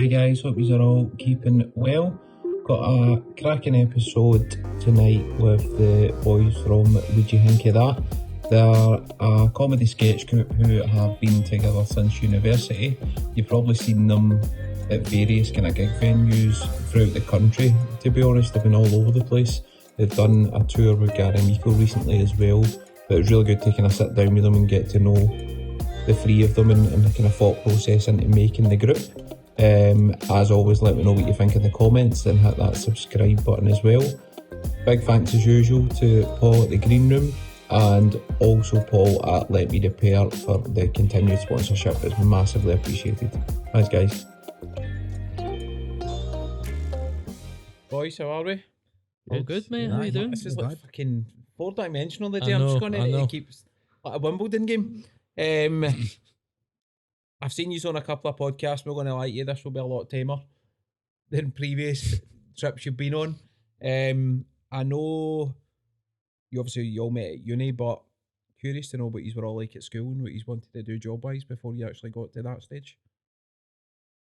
Hi guys, hope you are all keeping well. Got a cracking episode tonight with the boys from Weegie Hink Ae That. They're a comedy sketch group who have been together since university. You've probably seen them at various kind of gig venues throughout the country. To be honest, they've been all over the place. They've done a tour with Gary Miko recently as well, but it was really good to kind of sit down with them and get to know the three of them and the kind of thought process into making the group. As always, let me know what you think in the comments and hit that subscribe button as well. Big thanks as usual to Paul at the Green Room and also Paul at Let Me Repair for the continued sponsorship. It's massively appreciated. Thanks guys. Boys, how are we? All good, mate. How you doing? This is like fucking four-dimensional today. I I'm know, just going I know. to keep like a Wimbledon game. I've seen you on a couple of podcasts. We're going to like you. This will be a lot tamer than previous trips you've been on. I know you all met at uni, but curious to know what you were all like at school and what you wanted to do job-wise before you actually got to that stage.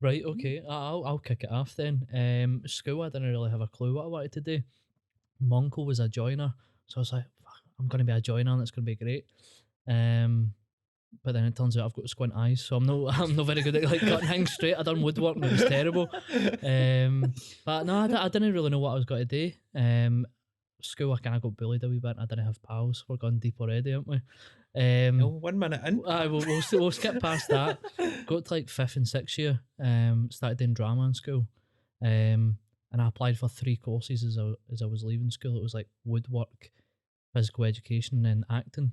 Right, okay. I'll kick it off then. School, I didn't really have a clue what I wanted to do. My uncle was a joiner, so I was like, fuck, I'm going to be a joiner and it's going to be great. But then it turns out I've got squint eyes, so I'm not very good at like cutting things straight. I done woodwork and it was terrible. But no, I didn't really know what I was going to do. School, I kind of got bullied a wee bit. I didn't have pals. We're gone deep already, aren't we? No, 1 minute in. We'll skip past that. Got to like 5th and 6th year. Started doing drama in school. And I applied for 3 courses as I was leaving school. It was like woodwork, physical education, and acting.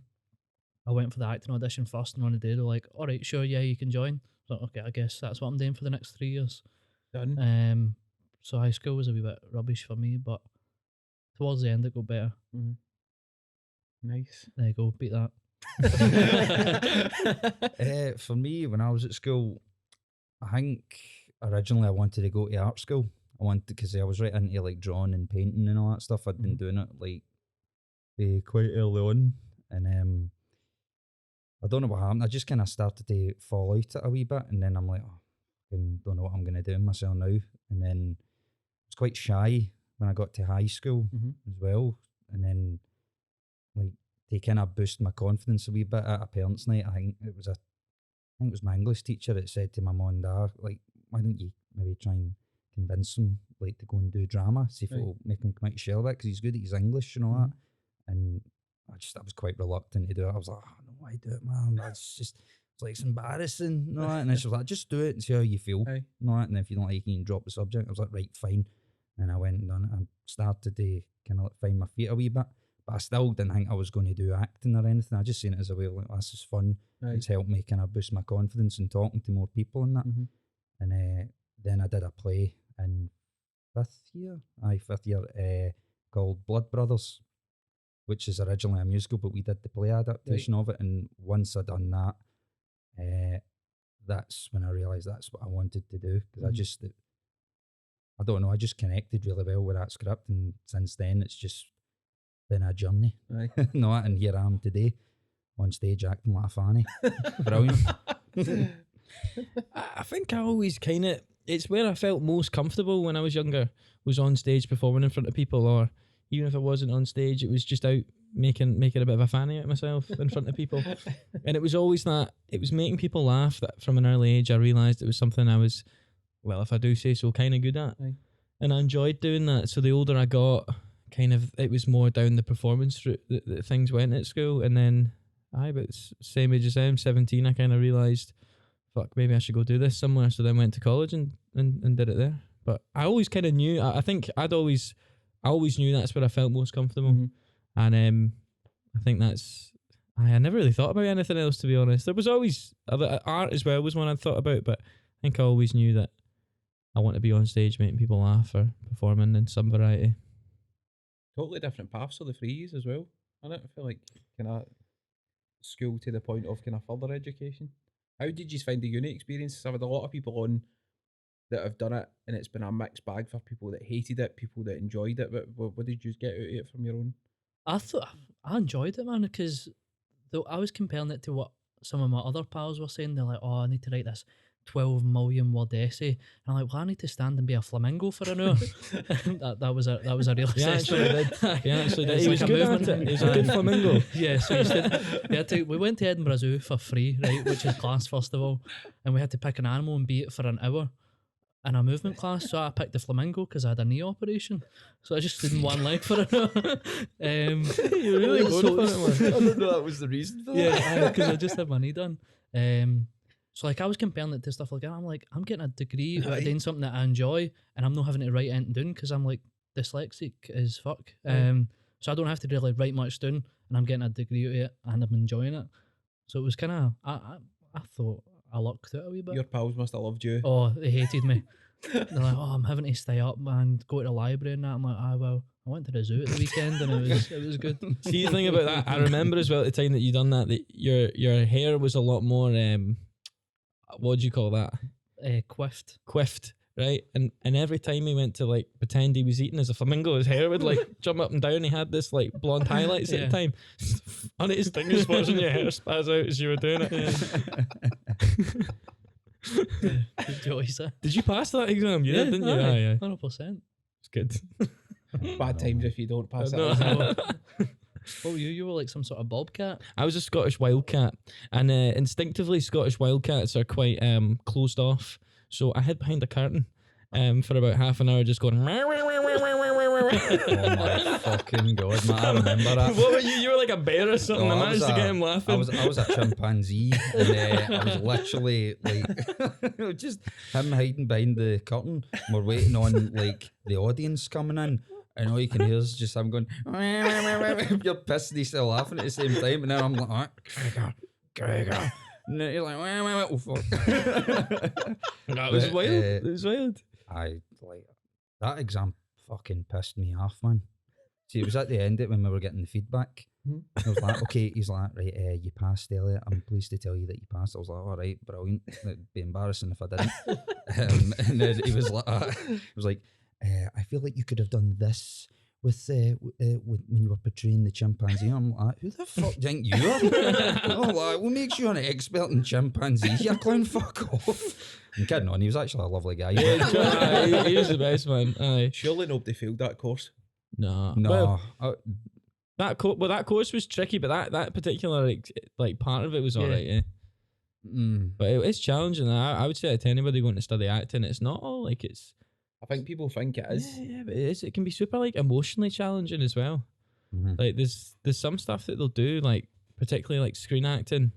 I went for the acting audition first, and on the day they're like, "All right, sure, yeah, you can join." So okay, I guess that's what I'm doing for the next 3 years. Done. So high school was a wee bit rubbish for me, but towards the end it got better. Nice. There you go, beat that. For me, when I was at school, I think originally I wanted to go to art school. Because I was right into like drawing and painting and all that stuff. I'd been doing it like quite early on, and I don't know what happened. I just kind of started to fall out it a wee bit, and then I'm like, I don't know what I'm going to do with myself now. And then I was quite shy when I got to high school as well, and then like to kind of boost my confidence a wee bit at a parents' night. I think it was my English teacher that said to my mum and dad, like, why don't you maybe try and convince him like to go and do drama, see if it'll make him come out of shell a bit, because he's good at his English and all that. And I was quite reluctant to do it. I was like, oh, no, why do it, man? It's like, it's embarrassing, you know that? And then she was like, just do it and see how you feel, you know that? And if you don't like it, you can drop the subject. I was like, right, fine. And I went and done it and started to kind of like find my feet a wee bit. But I still didn't think I was going to do acting or anything. I just seen it as a way of like, this is fun. It's helped me kind of boost my confidence and talking to more people and that. And then I did a play in 5th year, called Blood Brothers, which is originally a musical, but we did the play adaptation of it. And once I done that, that's when I realised that's what I wanted to do, because I don't know, I just connected really well with that script, and since then it's just been a journey. No, and here I am today on stage acting like a fanny. Brilliant. I think I always kind of, it's where I felt most comfortable when I was younger, was on stage performing in front of people, or even if I wasn't on stage, it was just out making a bit of a fanny out of myself in front of people. And it was always that, it was making people laugh that from an early age I realised it was something I was, well, if I do say so, kind of good at. And I enjoyed doing that. So the older I got, kind of, it was more down the performance route that things went at school. And then, but same age as them, 17, I kind of realised, fuck, maybe I should go do this somewhere. So then went to college and did it there. But I always kind of knew, I think I always knew that's where I felt most comfortable. And I think that's, I never really thought about anything else, to be honest. There was always, art as well was one I'd thought about, but I think I always knew that I want to be on stage making people laugh or performing in some variety. Totally different paths for the frees as well. I feel like kind of school to the point of kind of further education. How did you find the uni experience? I've had a lot of people on that have done it, and it's been a mixed bag for people that hated it, people that enjoyed it. But what did you get out of it from your own? I thought I enjoyed it, man, because I was comparing it to what some of my other pals were saying. They're like, oh, I need to write this 12 million word essay. And I'm like, well, I need to stand and be a flamingo for an hour. that was a real Yeah, actually assessment. did. Yeah, actually did. It's He like was a good movement. at it. He was a good flamingo. Yeah, so we went to Edinburgh Zoo for free, right, which is class first of all, and we had to pick an animal and be it for an hour in a movement class. So I picked the flamingo because I had a knee operation, so I just stood in one leg for an hour. You're really going for it, man. I don't know that was the reason for that. Yeah, because I just had my knee done. So like I was comparing it to stuff like that. I'm like, I'm getting a degree out of doing something that I enjoy, and I'm not having to write anything down because I'm like dyslexic as fuck. So I don't have to really write much down, and I'm getting a degree out of it, and I'm enjoying it. So it was kind of, I thought I lucked out a wee bit. Your pals must have loved you. Oh, they hated me. They're like, oh, I'm having to stay up and go to the library and that. I'm like, well, I went to the zoo at the weekend and it was good. See, the thing about that, I remember as well at the time that you done that your hair was a lot more, what do you call that? Quiffed. Quiffed, right? And every time he went to like pretend he was eating as a flamingo, his hair would like jump up and down. He had this like blonde highlights at the time. Funniest thing was watching your hair spaz out as you were doing it. Did you pass that exam? You did, didn't you? Yeah, 100%. It's good. Bad times if you don't pass No. it. What were you? You were like some sort of bobcat. I was a Scottish wildcat, and instinctively Scottish wildcats are quite closed off. So I hid behind a curtain for about half an hour, just going. Oh my fucking god, man! I remember that. What were you? You were like a bear or something. No, I I managed was to get a- him laughing. I was a chimpanzee, and I was literally like, just him hiding behind the curtain. We're waiting on like the audience coming in, and all you can hear is just him going. You're pissed and he's still laughing at the same time, and then I'm like, Gregor. And then he's like, oh fuck. That was But, wild. It was wild. I like that exam fucking pissed me off, man. See, it was at the end of it when we were getting the feedback. I was like, okay, he's like, right, you passed, Elliot. I'm pleased to tell you that you passed. I was like, all right, brilliant. It'd be embarrassing if I didn't. And then he was like, I feel like you could have done this with when you were portraying the chimpanzee. I'm like, who the fuck do you think you are? I'm like, what makes you an expert in chimpanzees? You clown, fuck off. I'm kidding on. He was actually a lovely guy. He was the best man. Aye. Surely nobody failed that course. No. No, Well, that course was tricky, but that particular like part of it was alright. Yeah. But it's challenging. I would say that to anybody going to study acting, it's not all like it's. I think people think it is. Yeah, but it is. It can be super like emotionally challenging as well. Like there's some stuff that they'll do, like particularly like screen acting,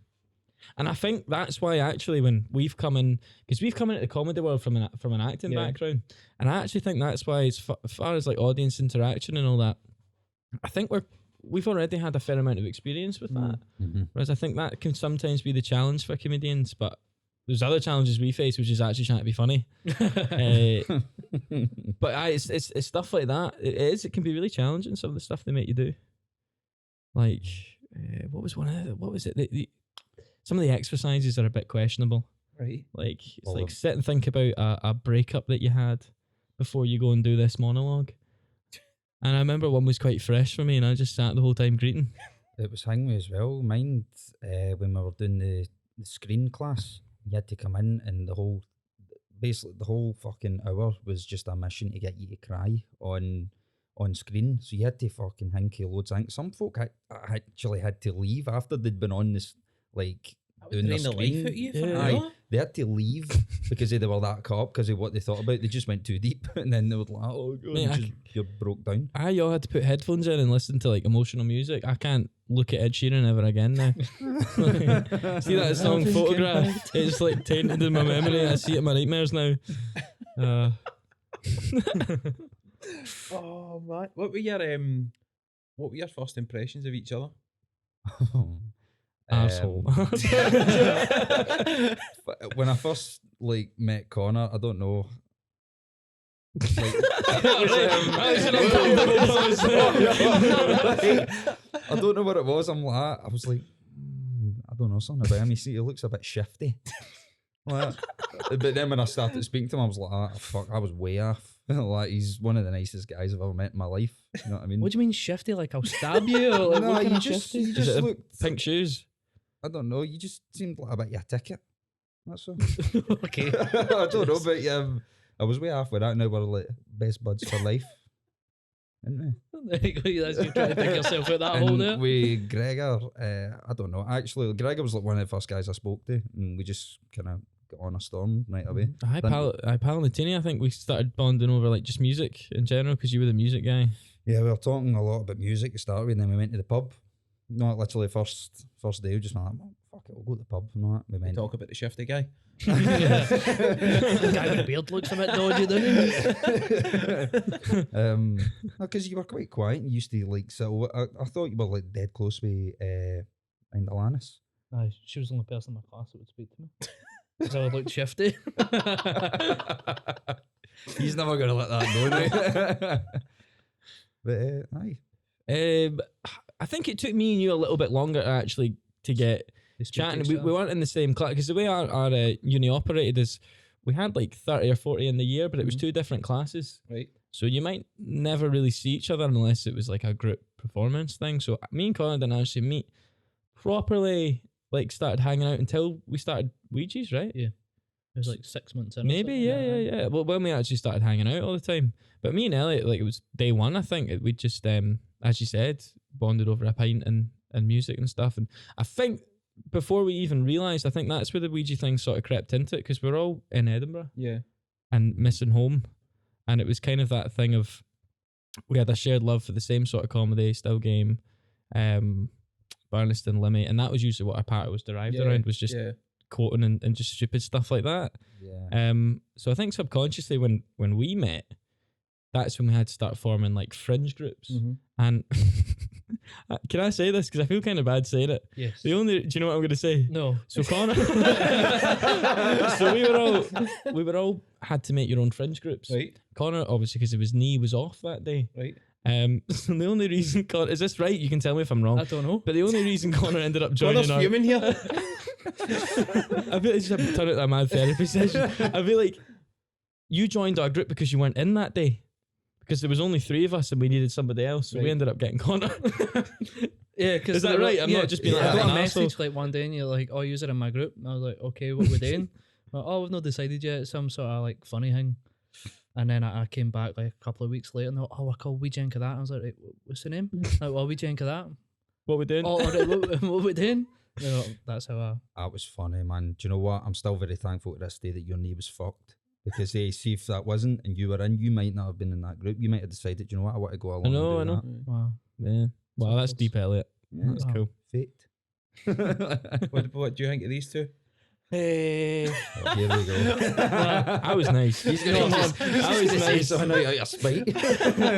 and I think that's why actually when we've come in, because we've come into the comedy world from an acting background, and I actually think that's why as far as like audience interaction and all that, I think we've already had a fair amount of experience with that. Whereas I think that can sometimes be the challenge for comedians, but there's other challenges we face, which is actually trying to be funny. But it's stuff like that. It can be really challenging, some of the stuff they make you do. Like, what was it? Some of the exercises are a bit questionable. Right. Like, it's like sit and think about a breakup that you had before you go and do this monologue. And I remember one was quite fresh for me, and I just sat the whole time greeting. It was hanging as well. Mine, when we were doing the screen class, you had to come in, and the whole fucking hour was just a mission to get you to cry on screen. So you had to fucking hinky loads. I think some folk actually had to leave after they'd been on this, like, doing the screen. Aye, they had to leave because they were that caught up because of what they thought about. They just went too deep, and then they were like, "Oh god," Mate, you broke down. Y'all had to put headphones in and listen to like emotional music. I can't look at Ed Sheeran ever again now. See that song Photograph? It's like tainted in my memory. I see it in my nightmares now. Oh man, what were your first impressions of each other? Arsehole. When I first like met Connor, I don't know. Like, I don't know what it was. I'm like, I was like, I don't know, something about him. You see, he looks a bit shifty. Like, but then when I started speaking to him, I was like, fuck, I was way off. Like, he's one of the nicest guys I've ever met in my life. You know what I mean? What do you mean shifty? Like I'll stab you? Or like, No, what kind you of just shifty? looked Pink shoes. I don't know. You just seemed like a bit of a ticket. That's all. Okay. I don't know, but I was way halfway that. Now we're like best buds for life, isn't There you go. That's you trying to dig yourself out that we? hole And there. with Gregor, I don't know. Actually, Gregor was like one of the first guys I spoke to, and we just kind of got on a storm right away. Hi, Didn't pal and Tini, I think we started bonding over like just music in general because you were the music guy. Yeah, we were talking a lot about music to start with, and then we went to the pub. Not literally first day, we just went like, well, fuck it, we'll go to the pub and all that. We We went. talk about the shifty guy. The guy with the beard looks a bit dodgy, doesn't he? Because you were quite quiet. You used to like sit. I thought you were like dead close with Alanis. Aye, she was the only person in my class that would speak to me. Because I would look shifty. He's never gonna let that go, right? But aye. I think it took me and you a little bit longer actually to get They speak to chatting. each We other. weren't in the same class because the way our uni operated is we had like 30 or 40 in the year, but it was two different classes. Right. So you might never really see each other unless it was like a group performance thing. So me and Colin didn't actually meet properly, like started hanging out until we started Ouija's, right? Yeah. It was like 6 months in. or Maybe, something yeah, like that. yeah. Well, when we actually started hanging out all the time. But me and Elliot, like it was day one, I think. We just, as you said, bonded over a pint and music and stuff. And I think before we even realised, I think that's where the Ouija thing sort of crept into it because we're all in Edinburgh Yeah. and missing home. And it was kind of that thing of we had a shared love for the same sort of comedy, Still Game, Barniston, Limmy. And that was usually what our party was derived around, was just quoting and just stupid stuff like that. Yeah. So I think subconsciously when we met, that's when we had to start forming like fringe groups. Mhm. And can I say this because I feel kind of bad saying it? Yes. Do you know what I'm going to say? No. So Connor, so we were all had to make your own fringe groups. Right. Connor, obviously, because his knee was off that day. Right. So the only reason Connor, is this right? You can tell me if I'm wrong. I don't know. But the only reason Connor ended up joining Connor's our, fuming here. I feel it's just turn it a mad therapy session. I feel like you joined our group because you weren't in that day. Because there was only 3 of us and we needed somebody else, so we Right. ended up getting Connor. Yeah, because Is that right? I'm not just being I like got an a message like one day and you're like, "Oh, you're in my group." And I was like, "Okay, what we doing?" Like, "Oh, we've not decided yet. It's some sort of like funny thing." And then I came back like a couple of weeks later and they're like, "Oh, we're called Weegie Hink Ae That." I was like, right, "What's the name?" Like, "Well, Weegie Hink Ae That." What we doing? Oh, all right, what we doing? You know, that's how I. That was funny, man. Do you know what? I'm still very thankful to this day that your knee was fucked. Because see if that wasn't and you were in, you might not have been in that group. You might have decided, you know what, I want to go along. I know, and I do know. Wow. Yeah. Wow, that's Sometimes. deep, Elliot. That. Yeah, That's Wow. cool. fate. What do you think of these two? Hey. Oh, here we go. I was nice. He's No, gonna man, I was nice. something out of your spite.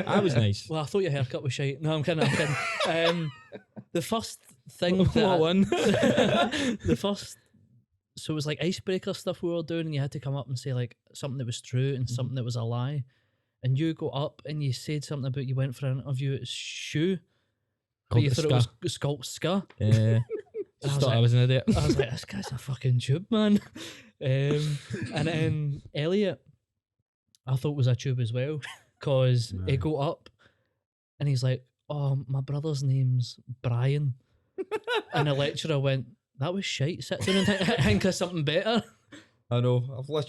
I was nice. Well, I thought your haircut was shite. No, I'm kidding. I'm kidding. The first thing that What one? the first, so it was like icebreaker stuff we were doing, and you had to come up and say like something that was true and something that was a lie. And you go up and you said something about you went for an interview at Shoe, but Called you the thought it was called Ska. Yeah. I Just was thought I like- was an idiot. I was like, this guy's a fucking tube, man. And then Elliot, I thought was a tube as well, because he Right. go up and he's like, "Oh, my brother's name's Brian." And the lecturer went, "That was shite. Sit down and think of something better." I know. I was like,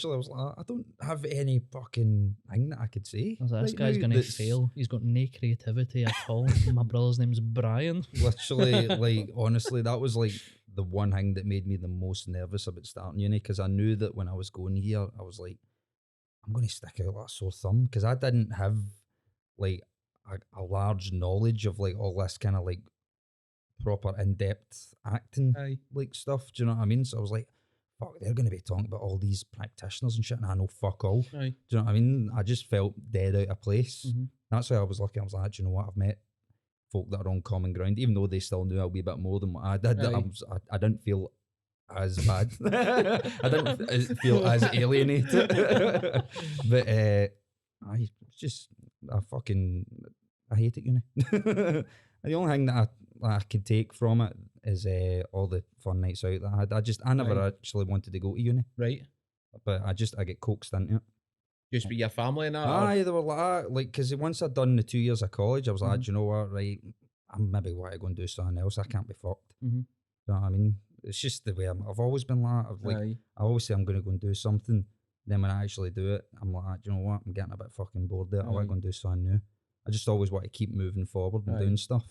I don't have any fucking thing that I could say. I was like, this right guy's now going to that's fail. He's got no creativity at all. My brother's name's Brian. Literally, like, honestly, that was like the one thing that made me the most nervous about starting uni, because I knew that when I was going here, I was like, I'm going to stick out like a sore thumb, because I didn't have like a large knowledge of like all this kind of like proper in-depth acting Aye. like stuff. Do you know what I mean? So I was like, fuck, they're going to be talking about all these practitioners and shit, and I know fuck all. Aye. Do you know what I mean? I just felt dead out of place. Mhm. That's why I was lucky. I was like, do you know what? I've met folk that are on common ground, even though they still knew a wee bit more than what I did. Aye. I didn't feel as bad. I didn't feel as alienated. But I just, I hate it, uni. The only thing that I could take from it is all the fun nights out that I had. I never Aye. actually wanted to go to uni, Right. but I get coaxed into it. Just with your family and that. or- Aye, they were like, because once I'd done the 2 years of college, I was like, Mhm. do you know what, right, I'm maybe want to go and do something else. I can't be fucked. Mhm. You know what I mean? it's just the way I've always been like that. Like Aye. I always say I'm going to go and do something. Then when I actually do it, I'm like, do you know what? I'm getting a bit fucking bored there. I want Aye. to go and do something new. I just always want to keep moving forward and Aye. doing stuff.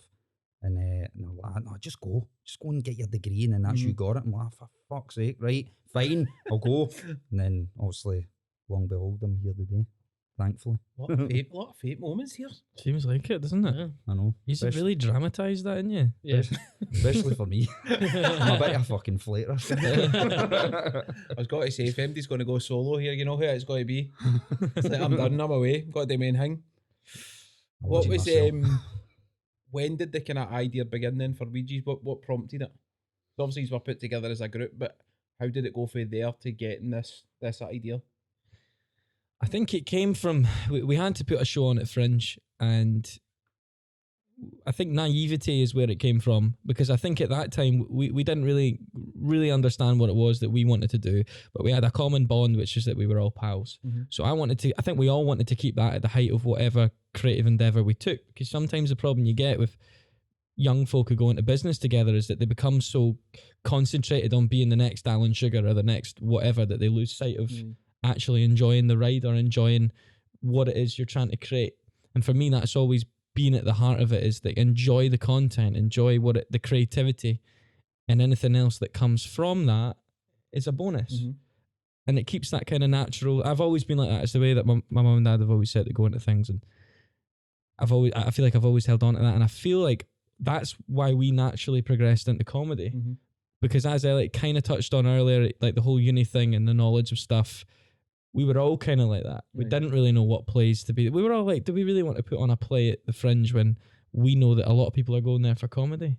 And I'm like, no, just go and get your degree, and then that's you got it. I'm like, for fuck's sake, right? Fine, I'll go. And then obviously, long behold, I'm here today. Thankfully, Lot of fate moments here. Seems like it, doesn't it? Yeah. I know. You should really dramatise that, didn't you? Yeah. Especially for me. I'm a bit of a fucking flater. I was going to say, if MD's going to go solo here, you know who it's going to be. It's like, I'm done, I'm away. Got to do my own thing. What was when did the kind of idea begin then for Weegies? What prompted it? Obviously, you were put together as a group, but how did it go from there to getting this idea? I think it came from we had to put a show on at Fringe, and I think naivety is where it came from, because I think at that time we didn't really understand what it was that we wanted to do, but we had a common bond, which is that we were all pals. So I think we all wanted to keep that at the height of whatever creative endeavor we took, because sometimes the problem you get with young folk who go into business together is that they become so concentrated on being the next Alan Sugar or the next whatever that they lose sight of actually enjoying the ride or enjoying what it is you're trying to create. And for me, that's always been at the heart of it, is that enjoy the content, enjoy the creativity, and anything else that comes from that is a bonus. And it keeps that kind of natural. I've always been like that. It's the way that my mum and dad have always said to go into things, and I feel like I've always held on to that, and I feel like that's why we naturally progressed into comedy. Because as Elliot kind of touched on earlier, like the whole uni thing and the knowledge of stuff, we were all kind of like that. We didn't really know what plays to be. We were all like, do we really want to put on a play at the Fringe when we know that a lot of people are going there for comedy?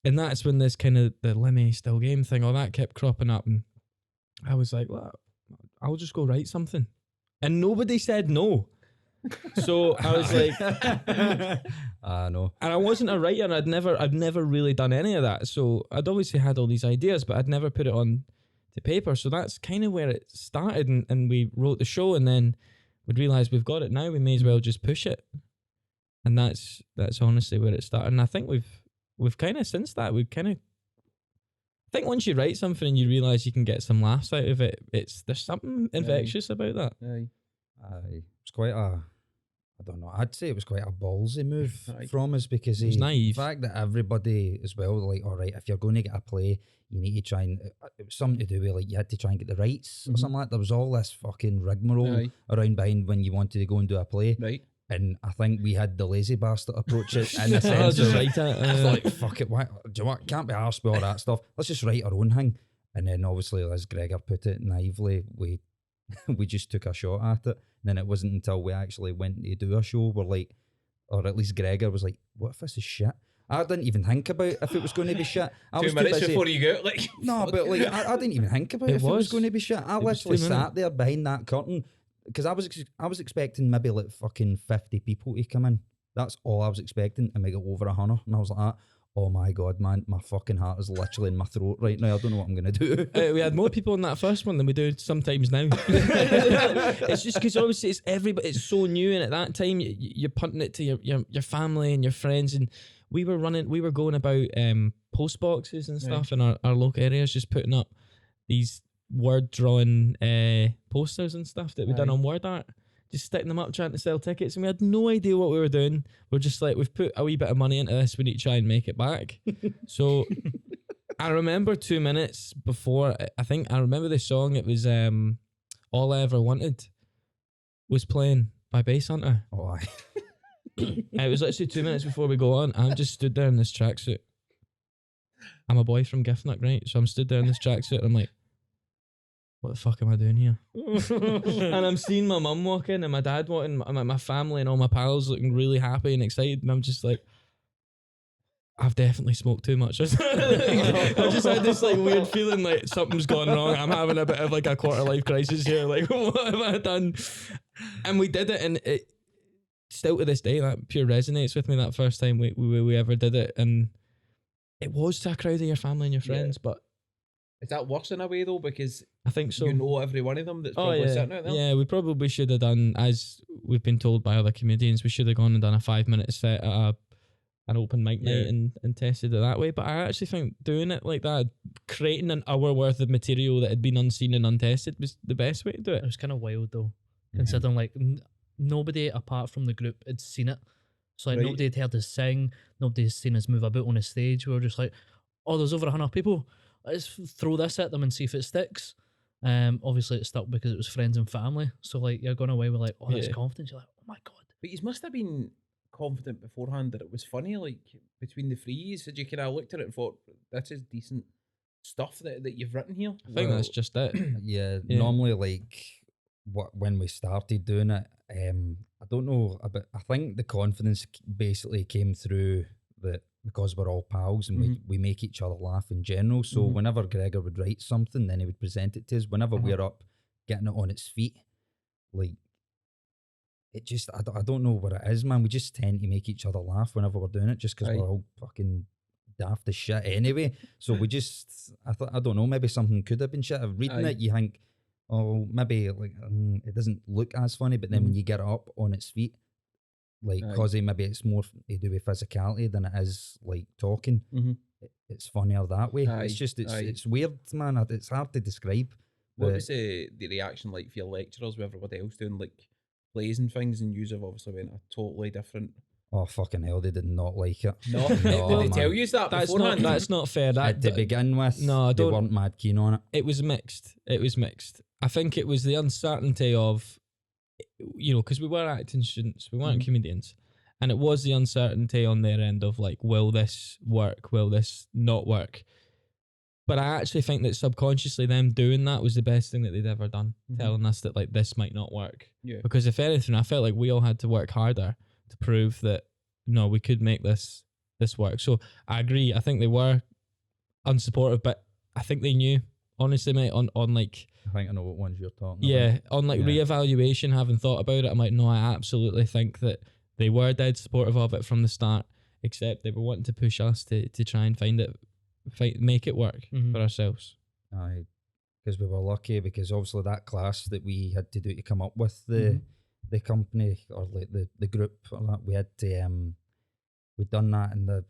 And that's when this kind of the Lemmy Still Game thing, all that kept cropping up, and I was like, well, I'll just go write something. And nobody said no. So I was like, I know. And I wasn't a writer, and I'd never really done any of that. So I'd obviously had all these ideas, but I'd never put it on to paper. So that's kind of where it started, and we wrote the show, and then we'd realised we've got it now, we may as well just push it. And that's honestly where it started. And I think we've kind of, since that, I think once you write something and you realise you can get some laughs out of it, there's something infectious about that. It's quite I don't know, I'd say it was quite a ballsy move from us, because it was naive. The fact that everybody as well, like, all right, if you're going to get a play, you need to try and, it was something to do with, like, you had to try and get the rights or something like that. There was all this fucking rigmarole around behind when you wanted to go and do a play. And I think we had the lazy bastard approach it in the sense of, write it. it's like, fuck it, why, do you know what, can't be arsed with all that stuff. Let's just write our own thing. And then obviously, as Gregor put it naively, we just took a shot at it. And then it wasn't until we actually went to do a show, we're like, or at least Gregor was like, what if this is shit? I didn't even think about if it was going to be shit. I 2 was minutes busy. before you go, like, No, but like, I didn't even think about if it was going to be shit. I literally sat there behind that curtain, because I was expecting maybe like fucking 50 people to come in. That's all I was expecting, and we got over 100. And I was like, oh my God, man, my fucking heart is literally in my throat right now. I don't know what I'm going to do. We had more people in that first one than we do sometimes now. It's just because obviously it's everybody, it's so new, and at that time you're punting it to your family and your friends, and we were going about post boxes and stuff in our local areas, just putting up these word drawing posters and stuff that we'd done on word art, just sticking them up trying to sell tickets, and we had no idea what we were doing. We're just like, we've put a wee bit of money into this, we need to try and make it back. So I remember 2 minutes before, I remember this song, it was All I Ever Wanted was playing by Bass Hunter. Oh, aye. It was literally 2 minutes before we go on. I'm just stood there in this tracksuit. I'm a boy from Giffnock, right? So I'm stood there in this tracksuit, and I'm like, what the fuck am I doing here? And I'm seeing my mum walking and my dad walking, my family and all my pals looking really happy and excited, and I'm just like, I've definitely smoked too much. I just had this like weird feeling like something's gone wrong. I'm having a bit of like a quarter life crisis here. Like, what have I done? And we did it, and it still to this day that pure resonates with me. That first time we ever did it, and it was to a crowd of your family and your friends, but is that worse in a way though? Because I think so. You know every one of them that's probably sitting out there. Yeah, we probably should have done, as we've been told by other comedians, we should have gone and done a 5-minute set at an open mic Yeah. night and tested it that way. But I actually think doing it like that, creating an hour worth of material that had been unseen and untested, was the best way to do It it. was kind of wild though, Mhm. considering like nobody apart from the group had seen it. So like Right. nobody had heard us sing, nobody had seen us move about on a stage. We were just like, oh, there's over 100 people. Let's throw this at them and see if it sticks. Obviously it stuck because it was friends and family. So like you're going away with like all this Yeah. confidence. You're like, oh my god. But you must have been confident beforehand that it was funny, like between the threes. Did you kind of looked at it and thought, this is decent stuff that you've written here? I think that's Well, just it. Yeah, Yeah. normally like when we started doing it, I don't know about. I think the confidence basically came through that because we're all pals and we make each other laugh in general. So Mhm. whenever Gregor would write something, then he would present it to us. Whenever we're up getting it on its feet, like it just I don't know what it is, man. We just tend to make each other laugh whenever we're doing it, just because Aye. we're all fucking daft as shit anyway. So we just I don't know, maybe something could have been shit. Reading Aye. it, you think, oh, maybe like it doesn't look as funny, but then when Mhm. you get it up on its feet, like Aye. cause maybe it's more to do with physicality than it is like talking. Mhm. It's funnier that way. Aye, It's just aye. it's weird, man. It's hard to describe. What but- was the reaction like for your lecturers with everybody else doing like plays and things, and you have obviously went a totally different. Oh fucking hell, they did not like it. No, No, did they man. tell you that That's beforehand? not that's not fair. That To begin with, no, they don't- weren't mad keen on it. it was mixed. It was mixed. I think it was the uncertainty of, because we were acting students, we weren't Mhm. comedians, and it was the uncertainty on their end of like, will this work? Will this not work? But I actually think that subconsciously them doing that was the best thing that they'd ever done, Mhm. telling us that like this might not work. Yeah. Because if anything, I felt like we all had to work harder to prove that no, we could make this work. So I agree. I think they were unsupportive, but I think they knew. Honestly, mate, on like I think I know what ones you're talking yeah, on like Yeah. reevaluation, having thought about it, I'm like, no, I absolutely think that they were dead supportive of it from the start. Except they were wanting to push us to try and make it work Mhm. for ourselves. about. Aye, because we were lucky because obviously that class that we had to do to come up with the company or like the group or that, we had to we'd done that in the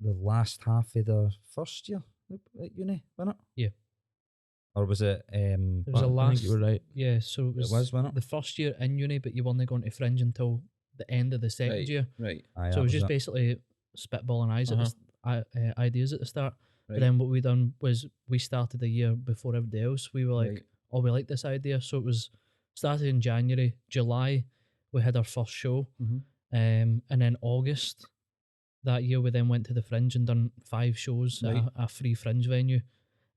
last half of the first year at uni, wasn't it? Yeah. Or was it It was a I last. think you were right. Yeah, so it was, was, wasn't it? the first year in uni, but you weren't going to Fringe until the end of the second Right. year. Right. Aye, So that it was just it. basically spitballing ideas at the start. Right. But then what we done was we started the year before everybody else. We were like, Right. oh, we like this idea. So it was started in January. July, we had our first show. Mhm. And then August that year, we then went to the Fringe and done 5 shows Right. at a free Fringe venue.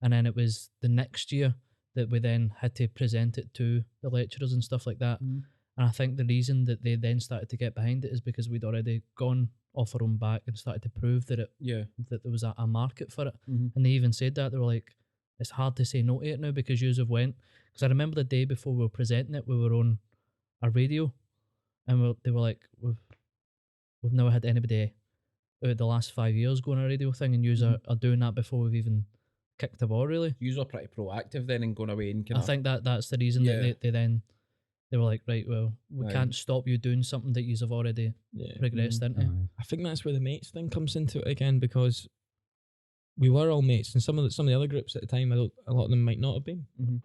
And then it was the next year that we then had to present it to the lecturers and stuff like that. Mhm. And I think the reason that they then started to get behind it is because we'd already gone off our own back and started to prove that Yeah. that there was a market for it. Mhm. And they even said that they were like, it's hard to say no to it now because yous have went. Because I remember the day before we were presenting it, we were on a radio, and they were like, we've never had anybody out the last 5 years going on a radio thing, and yous are doing that before we've even kicked the ball. Really, You were pretty proactive then and going away and kind I think that's the reason Yeah. that they were like, right, well, we Aye. can't stop you doing something that yous have already Yeah. progressed into. Aye. I think that's where the mates thing comes into it again because we were all mates, and some of the other groups at the time, a lot of them might not have been. Mhm.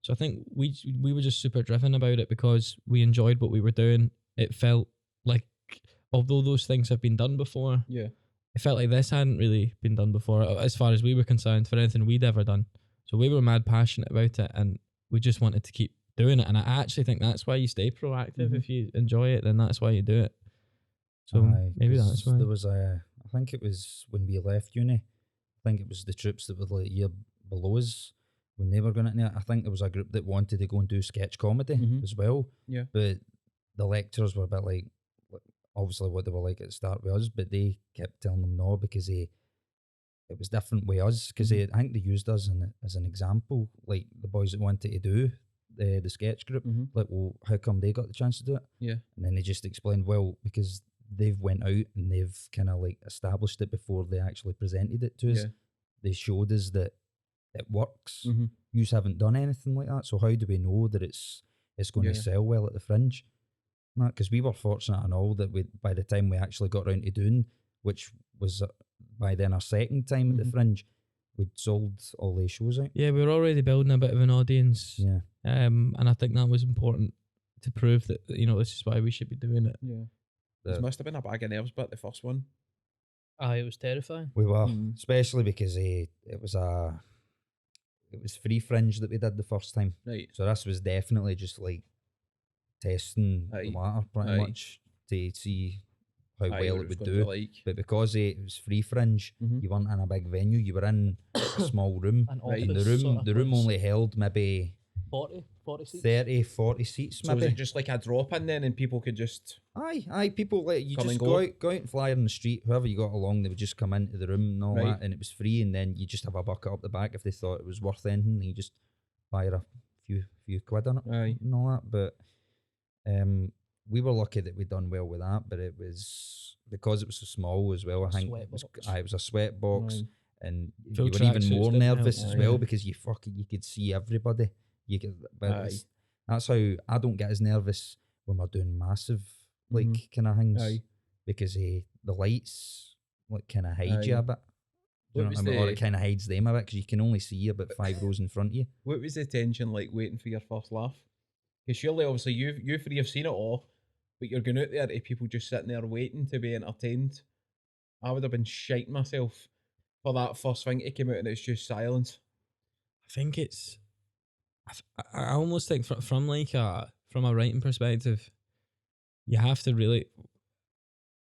So I think we were just super driven about it because we enjoyed what we were doing. It felt like, although those things have been done before, Yeah. it felt like this hadn't really been done before, as far as we were concerned, for anything we'd ever done. So we were mad passionate about it, and we just wanted to keep doing it. And I actually think that's why you stay proactive. Mhm. If you enjoy it, then that's why you do it. So Aye, maybe 'cause that's why. there was I think it was when we left uni. I think it was the troops that were like a year below us when they were going into it. I think there was a group that wanted to go and do sketch comedy Mhm. as well. Yeah. But the lecturers were a bit like obviously what they were like at the start with us, but they kept telling them no because it was different with us because I think they used us as an example, like the boys that wanted to do the sketch group. Mhm. Like, well, how come they got the chance to do it? Yeah. And then they just explained, well, because they've went out and they've kind of like established it before they actually presented it to us. Yeah. They showed us that it works. Mhm. You haven't done anything like that, so how do we know that it's going Yeah. to sell well at the Fringe? Because we were fortunate and all that by the time we actually got round to doing which was by then our second time at the Fringe. We'd sold all these shows out. Yeah, we were already building a bit of an audience. Yeah. And I think that was important to prove that, this is why we should be doing it. Yeah. It must have been a bag of nerves, but the first one. Aye, it was terrifying. We were, especially because it was free Fringe that we did the first time. Right. So this was definitely just like testing the water pretty much to see how well it would do. But because it was free Fringe, you weren't in a big venue. You were in a small room, and the room only held maybe 40 seats. 30, 40 seats. So maybe. was it just like a drop in then, and people could just people like you just go out and flyer in the street. Whoever you got along, they would just come into the room and all that, and it was free. And then you just have a bucket up the back if they thought it was worth anything. And you just fire a few quid on it and all that. But we were lucky that we'd done well with that. But it was because it was so small as well. I think it was a sweat box, and you were even more nervous as well because you could see everybody. That's how I don't get as nervous when we're doing massive kind of things because the lights kind of hide you a bit. You know what I mean? Or it kind of hides them a bit because you can only see about 5 rows in front of you. What was the tension like waiting for your first laugh? Because surely, obviously, you three have seen it all, but you're going out there to people just sitting there waiting to be entertained. I would have been shiting myself for that first thing to come out and it's just silence. I think it's. I almost think from a writing perspective, you have to really.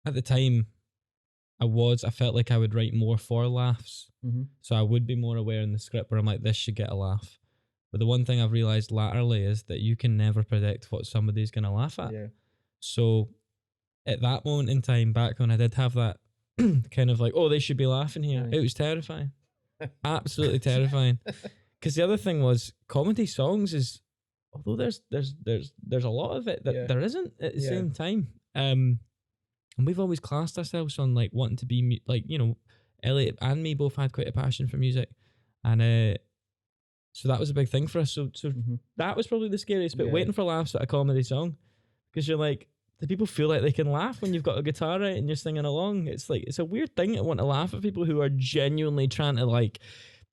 At the time, I felt like I would write more for laughs, so I would be more aware in the script where I'm like, this should get a laugh. But the one thing I've realised latterly is that you can never predict what somebody's going to laugh at. Yeah. So at that moment in time, back when I did have that kind of like, oh, they should be laughing here, it was terrifying, absolutely terrifying. Because the other thing was comedy songs is, although there's a lot of it that there isn't at the same time. And we've always classed ourselves on like wanting to be Elliot and me both had quite a passion for music, and so that was a big thing for us. So that was probably the scariest bit, waiting for laughs at a comedy song, because you're like, do people feel like they can laugh when you've got a guitar out and you're singing along? It's like, it's a weird thing to want to laugh at people who are genuinely trying to like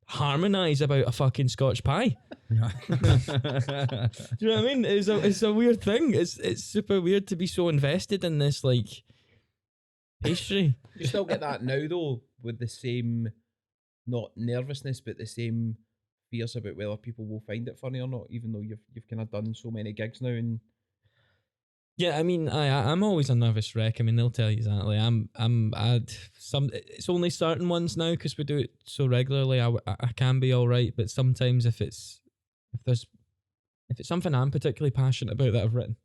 harmonise about a fucking Scotch pie. Do you know what I mean? It's a weird thing. It's super weird to be so invested in this like pastry. You still get that now though, with the same, not nervousness, but the same fears about whether people will find it funny or not, even though you've kind of done so many gigs now. And yeah, I mean, I'm always a nervous wreck. I mean, they'll tell you exactly. It's only certain ones now because we do it so regularly. I can be all right, but sometimes if it's something I'm particularly passionate about that I've written,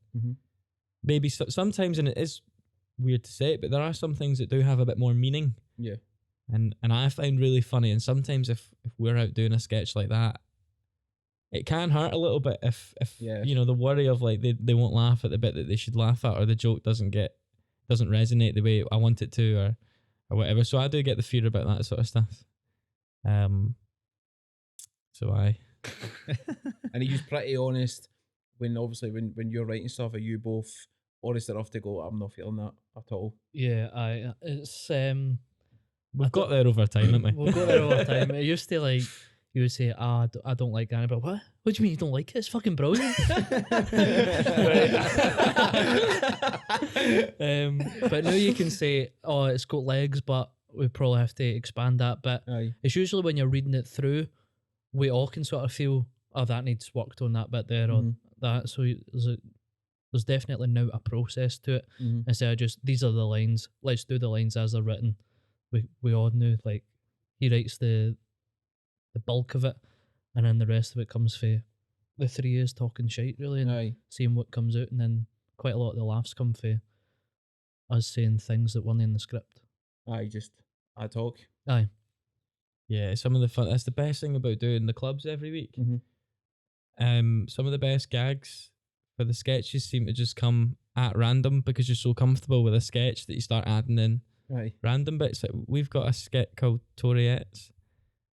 maybe sometimes, and it is weird to say it, but there are some things that do have a bit more meaning. Yeah. And I find really funny, and sometimes if we're out doing a sketch like that, it can hurt a little bit if the worry of like they won't laugh at the bit that they should laugh at, or the joke doesn't resonate the way I want it to, or whatever. So I do get the fear about that sort of stuff. So I and he's pretty honest when you're writing stuff. Are you both honest enough to go, I'm not feeling that at all? Yeah, it's we've got there over time, haven't we? We've got there over time. It used to like, you would say, I don't like Danny, but what? What do you mean you don't like it? It's fucking brilliant. But now you can say, oh, it's got legs, but we probably have to expand that bit. It's usually when you're reading it through, we all can sort of feel, oh, that needs worked on that bit there, or that. So there's definitely now a process to it. Instead of just, these are the lines, let's do the lines as they're written. We all knew, like, he writes the bulk of it, and then the rest of it comes for the 3 years talking shite, really, and seeing what comes out, and then quite a lot of the laughs come for us saying things that weren't in the script. I talk. Aye. Yeah, some of the fun. That's the best thing about doing the clubs every week. Some of the best gags for the sketches seem to just come at random because you're so comfortable with a sketch that you start adding in random bits. Like, we've got a sketch called Toriettes,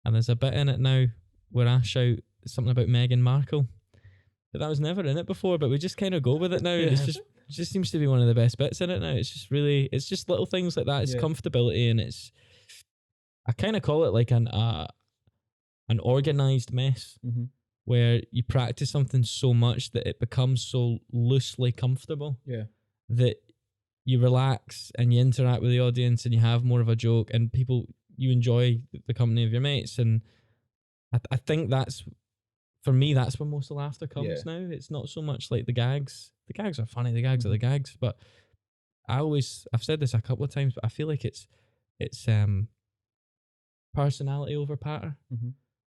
and there's a bit in it now where I shout something about Meghan Markle, but that was never in it before. But we just kind of go with it now. And it's just just seems to be one of the best bits in it now. It's just little things like that. It's Yeah. comfortability, and I kind of call it like an organized mess, Mm-hmm. where you practice something so much that it becomes so loosely comfortable Yeah. that you relax and you interact with the audience and you have more of a joke, and you enjoy the company of your mates. And I think that's, for me, that's where most of the laughter comes now. It's not so much like the gags. The gags are funny. The gags are the gags. But I've said this a couple of times, but I feel like it's personality over patter. Mm-hmm.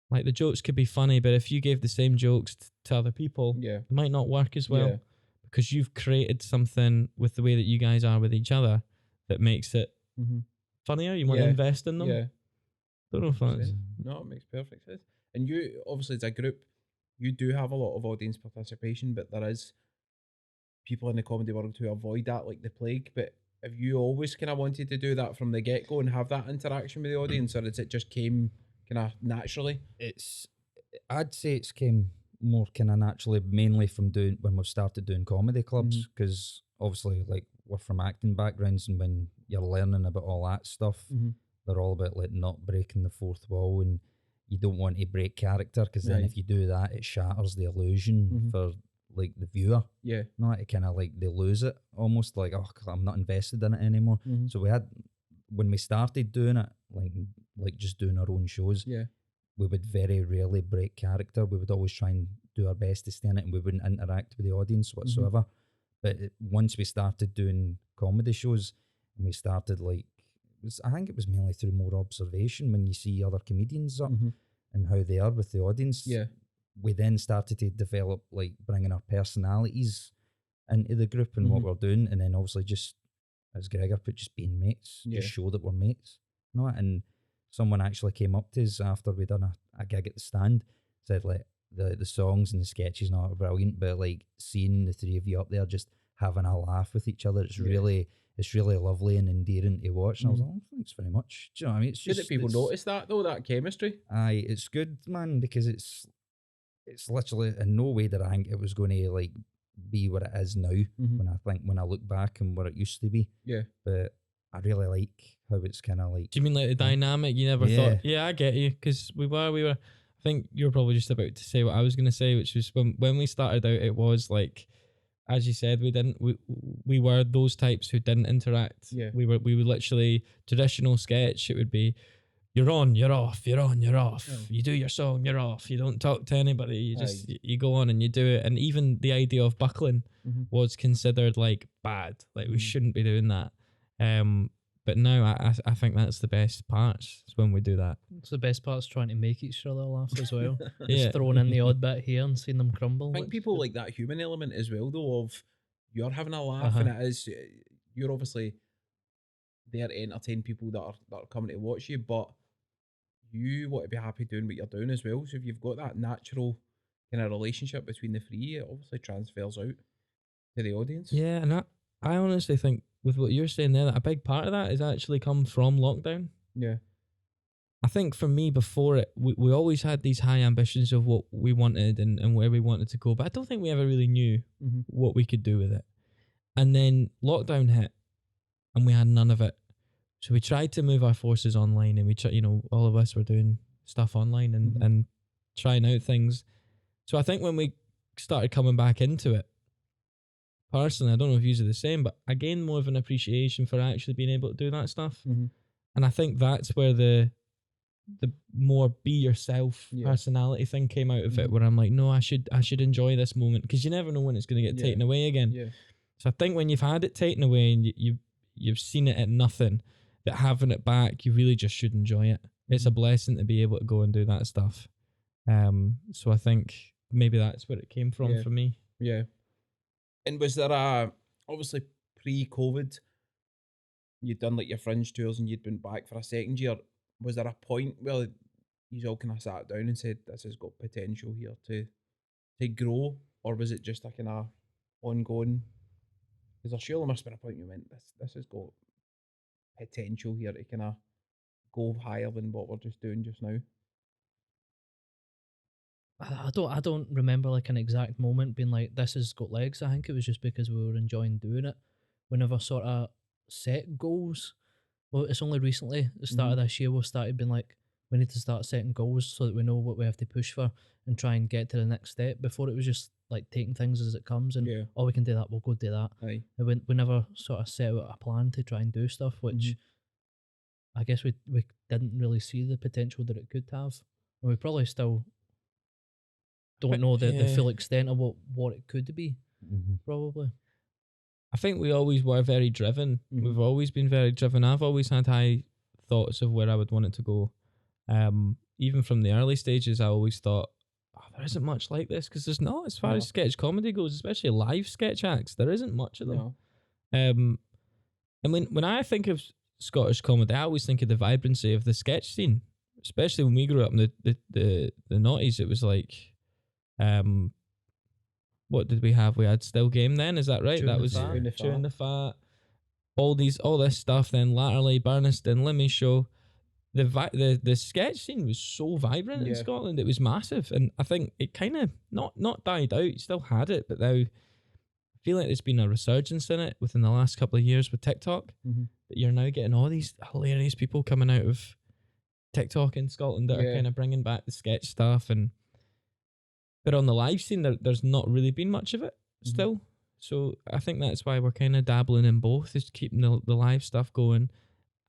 Like, the jokes could be funny, but if you gave the same jokes to other people, Yeah. it might not work as well, Yeah. because you've created something with the way that you guys are with each other that makes it Mm-hmm. funnier. You want to Yeah. invest in them. Yeah. Don't know if that's... No, it makes perfect sense. And you, obviously, as a group, you do have a lot of audience participation, but there is people in the comedy world who avoid that like the plague. But have you always kind of wanted to do that from the get go and have that interaction with the audience, or has it just came kind of naturally? I'd say it's came more kind of naturally, mainly from doing when we've started doing comedy clubs, because obviously, like, we're from acting backgrounds, and when you're learning about all that stuff, they're all about like not breaking the fourth wall, and you don't want to break character, because then if you do that, it shatters the illusion for like the viewer. Yeah. No, it kind of like they lose it almost, like, oh, I'm not invested in it anymore. So we had, when we started doing it, like just doing our own shows, we would very rarely break character. We would always try and do our best to stay in it, and we wouldn't interact with the audience whatsoever. But once we started doing comedy shows, and we started I think it was mainly through more observation, when you see other comedians up and how they are with the audience. Yeah. We then started to develop, like, bringing our personalities into the group and what we're doing, and then obviously, just as Gregor put, just being mates, just show that we're mates. No, and someone actually came up to us after we'd done a gig at the Stand, said like the songs and the sketches and all are brilliant, but like seeing the three of you up there just having a laugh with each other, it's really lovely and endearing to watch. And I was like, oh, thanks very much. Do you know what I mean? It's Good just that people notice that though, that chemistry. Aye, it's good, man, because it's literally in no way that I think it was going to like be what it is now, when I look back and what it used to be. Yeah. But I really like how it's kind of like. Do you mean like the dynamic? You never thought? Yeah, I get you, because we were. I think you were probably just about to say what I was going to say, which was when we started out, it was like, as you said, we were those types who didn't interact. Yeah. We would literally, traditional sketch, it would be, you're on, you're off, you're on, you're off. Oh. You do your song, you're off. You don't talk to anybody. You just you go on and you do it. And even the idea of buckling was considered like bad. Like we shouldn't be doing that. But now I think that's the best parts, is when we do that. It's the best part's trying to make each other laugh as well. Yeah. Just throwing in the odd bit here and seeing them crumble. I think people like that human element as well, though, of you're having a laugh and it is, you're obviously there to entertain people that are coming to watch you, but you want to be happy doing what you're doing as well. So if you've got that natural kind of relationship between the three, it obviously transfers out to the audience. Yeah, and I honestly think, with what you're saying there, that a big part of that is actually come from lockdown. Yeah. I think for me, before it, we always had these high ambitions of what we wanted and where we wanted to go, but I don't think we ever really knew what we could do with it. And then lockdown hit, and we had none of it. So we tried to move our forces online, and we tried, all of us were doing stuff online and trying out things. So I think when we started coming back into it, personally, I don't know if you are the same, but I gained more of an appreciation for actually being able to do that stuff. And I think that's where the more be yourself personality thing came out of it, where I'm like, no, I should enjoy this moment, because you never know when it's going to get taken away again. Yeah. So I think when you've had it taken away and you've seen it at nothing, that having it back, you really just should enjoy it. It's a blessing to be able to go and do that stuff. So I think maybe that's where it came from for me. Yeah. And was there obviously pre-COVID, you'd done like your Fringe tours and you'd been back for a second year. Was there a point where you all kind of sat down and said, this has got potential here to grow? Or was it just a kind of ongoing? Because there surely must have been a point you went, this has got potential here to kind of go higher than what we're just doing just now. I don't remember like an exact moment being like, this has got legs. I think it was just because we were enjoying doing it. We never sort of set goals. Well, it's only recently, at the start of this year, we've started being like, we need to start setting goals so that we know what we have to push for and try and get to the next step. Before it was just like taking things as it comes and, Yeah. oh, we can do that, we'll go do that. Aye. And we never sort of set out a plan to try and do stuff, which I guess we didn't really see the potential that it could have. And we probably still don't know the yeah. full extent of what it could be, probably. I think we always were very driven. Mhm. We've always been very driven. I've always had high thoughts of where I would want it to go. Even from the early stages, I always thought, oh, there isn't much like this, because there's not, as far No. as sketch comedy goes, especially live sketch acts, there isn't much of them. No. And when I think of Scottish comedy, I always think of the vibrancy of the sketch scene, especially when we grew up in the noughties. It was like, what did we have? We had Still Game then, is that right? Chewing That the was Fat. Chewing the Fat. All this stuff. Then latterly, Burniston, Limmy Show. The sketch scene was so vibrant in Yeah. Scotland. It was massive, and I think it kind of not died out. You still had it, but now I feel like there's been a resurgence in it within the last couple of years with TikTok. That you're now getting all these hilarious people coming out of TikTok in Scotland that are Yeah. kind of bringing back the sketch stuff, but on the live scene there's not really been much of it still. So I think that's why we're kind of dabbling in both, is keeping the live stuff going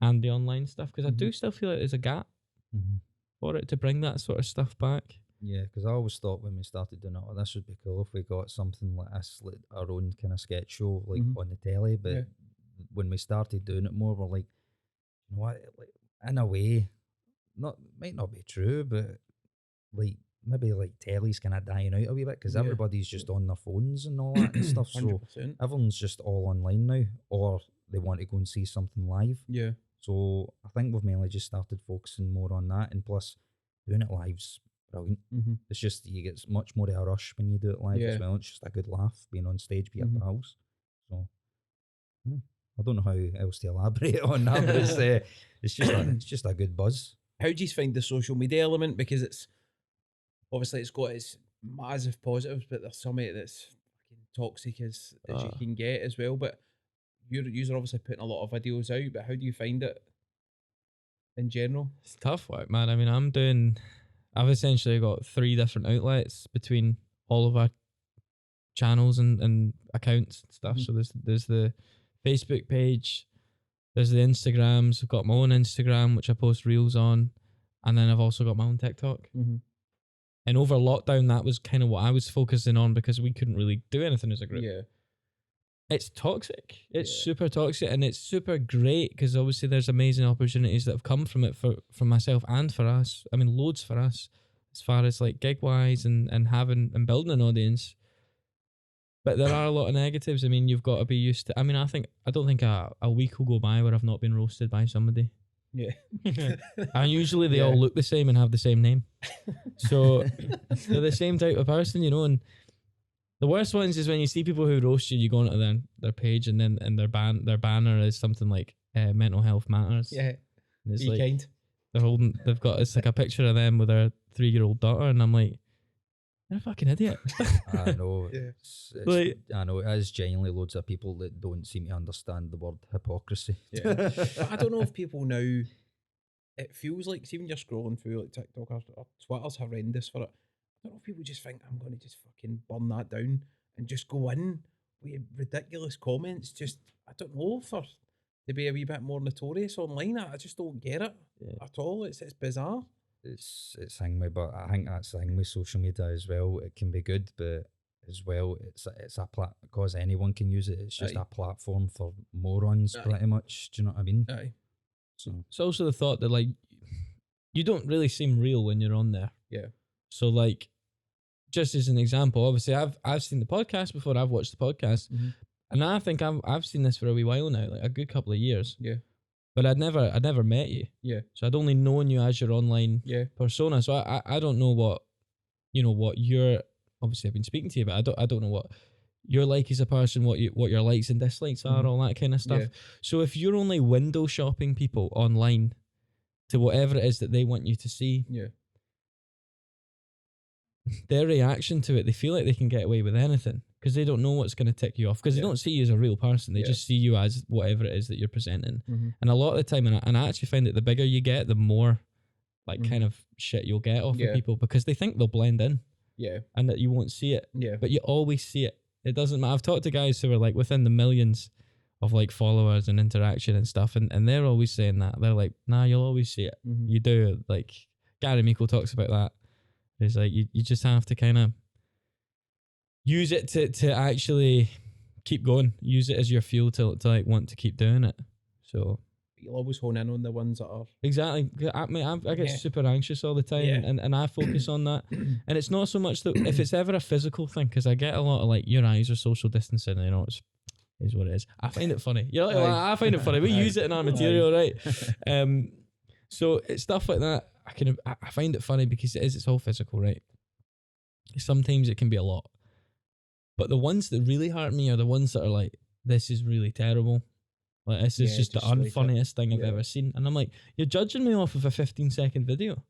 and the online stuff, because I do still feel like there's a gap for it to bring that sort of stuff back. Yeah, because I always thought when we started doing it, oh, this would be cool if we got something like this, like our own kind of sketch show, like on the telly. But Yeah. when we started doing it more, we're like, you know what, like, in a way, might not be true, but like maybe like telly's kind of dying out a wee bit, because Yeah. everybody's just on their phones and all that and stuff. So 100%. everyone's just all online now, or they want to go and see something live. Yeah. So I think we've mainly just started focusing more on that, and plus doing it live's brilliant. It's just you get much more of a rush when you do it live Yeah. as well. It's just a good laugh being on stage with your pals. So I don't know how else to elaborate on that, but it's just a good buzz. How do you find the social media element? Because it's obviously it's got its massive positives, but there's some of it that's fucking toxic as you can get as well. But you're obviously putting a lot of videos out, but how do you find it in general? It's tough work, man. I mean, I've essentially got 3 different outlets between all of our channels and accounts and stuff. So there's the Facebook page, there's the Instagrams. I've got my own Instagram, which I post reels on, and then I've also got my own TikTok. And over lockdown, that was kind of what I was focusing on, because we couldn't really do anything as a group. Yeah. It's toxic. It's super toxic, and it's super great, because obviously there's amazing opportunities that have come from it for myself and for us. I mean, loads for us as far as like gig wise and having and building an audience. But there are a lot of negatives. I mean, you've got to be used to. I mean, I don't think a week will go by where I've not been roasted by somebody. Yeah. And usually they all look the same and have the same name, so they're the same type of person, you know. And the worst ones is when you see people who roast you, you go onto their page, and then their banner is something like mental health matters. Yeah. And it's Be like kind. it's like a picture of them with their 3-year-old daughter, and I'm like, you're a fucking idiot. I know. Yeah. I know. It is genuinely loads of people that don't seem to understand the word hypocrisy. Yeah. But I don't know if people now, it feels like, see when you're scrolling through like TikTok or Twitter's horrendous for it. I don't know if people just think I'm going to just fucking burn that down and just go in with ridiculous comments. Just, I don't know, for to be a wee bit more notorious online. I just don't get it at all. It's bizarre. It's thing with, but I think that's the thing with social media as well. It can be good, but as well, it's a because anyone can use it. It's just Aye. a platform for morons, Aye. pretty much. Do you know what I mean? Aye. So It's also the thought that like you don't really seem real when you're on there. Yeah. So like, just as an example, obviously I've seen the podcast before. I've watched the podcast, and I think I've seen this for a wee while now, like a good couple of years. Yeah. But I'd never met you. Yeah. So I'd only known you as your online Yeah. persona. So I don't know what you're, obviously I've been speaking to you, but I don't know what you're like as a person, what your likes and dislikes are, all that kind of stuff. Yeah. So if you're only window shopping people online to whatever it is that they want you to see, Yeah. their reaction to it, they feel like they can get away with anything because they don't know what's going to tick you off, because they don't see you as a real person. They just see you as whatever it is that you're presenting. And a lot of the time, and I actually find that the bigger you get, the more like kind of shit you'll get off of people, because they think they'll blend in and that you won't see it. But you always see it. It doesn't matter. I've talked to guys who are like within the millions of like followers and interaction and stuff, and they're always saying that. They're like, nah, you'll always see it. You do. Like Gary Meikle talks about that. It's like you just have to kind of use it to actually keep going. Use it as your fuel to like want to keep doing it. So you'll always hone in on the ones that are exactly. I get super anxious all the time, and I focus on that. And it's not so much that if it's ever a physical thing, because I get a lot of like, your eyes are social distancing. You know, it's is what it is. I find it funny. You're like, I find it funny. We use it in our material, right? So it's stuff like that. I find it funny because it's all physical, right? Sometimes it can be a lot. But the ones that really hurt me are the ones that are like, this is really terrible. Like, this is just the unfunniest thing I've ever seen. And I'm like, you're judging me off of a 15-second video.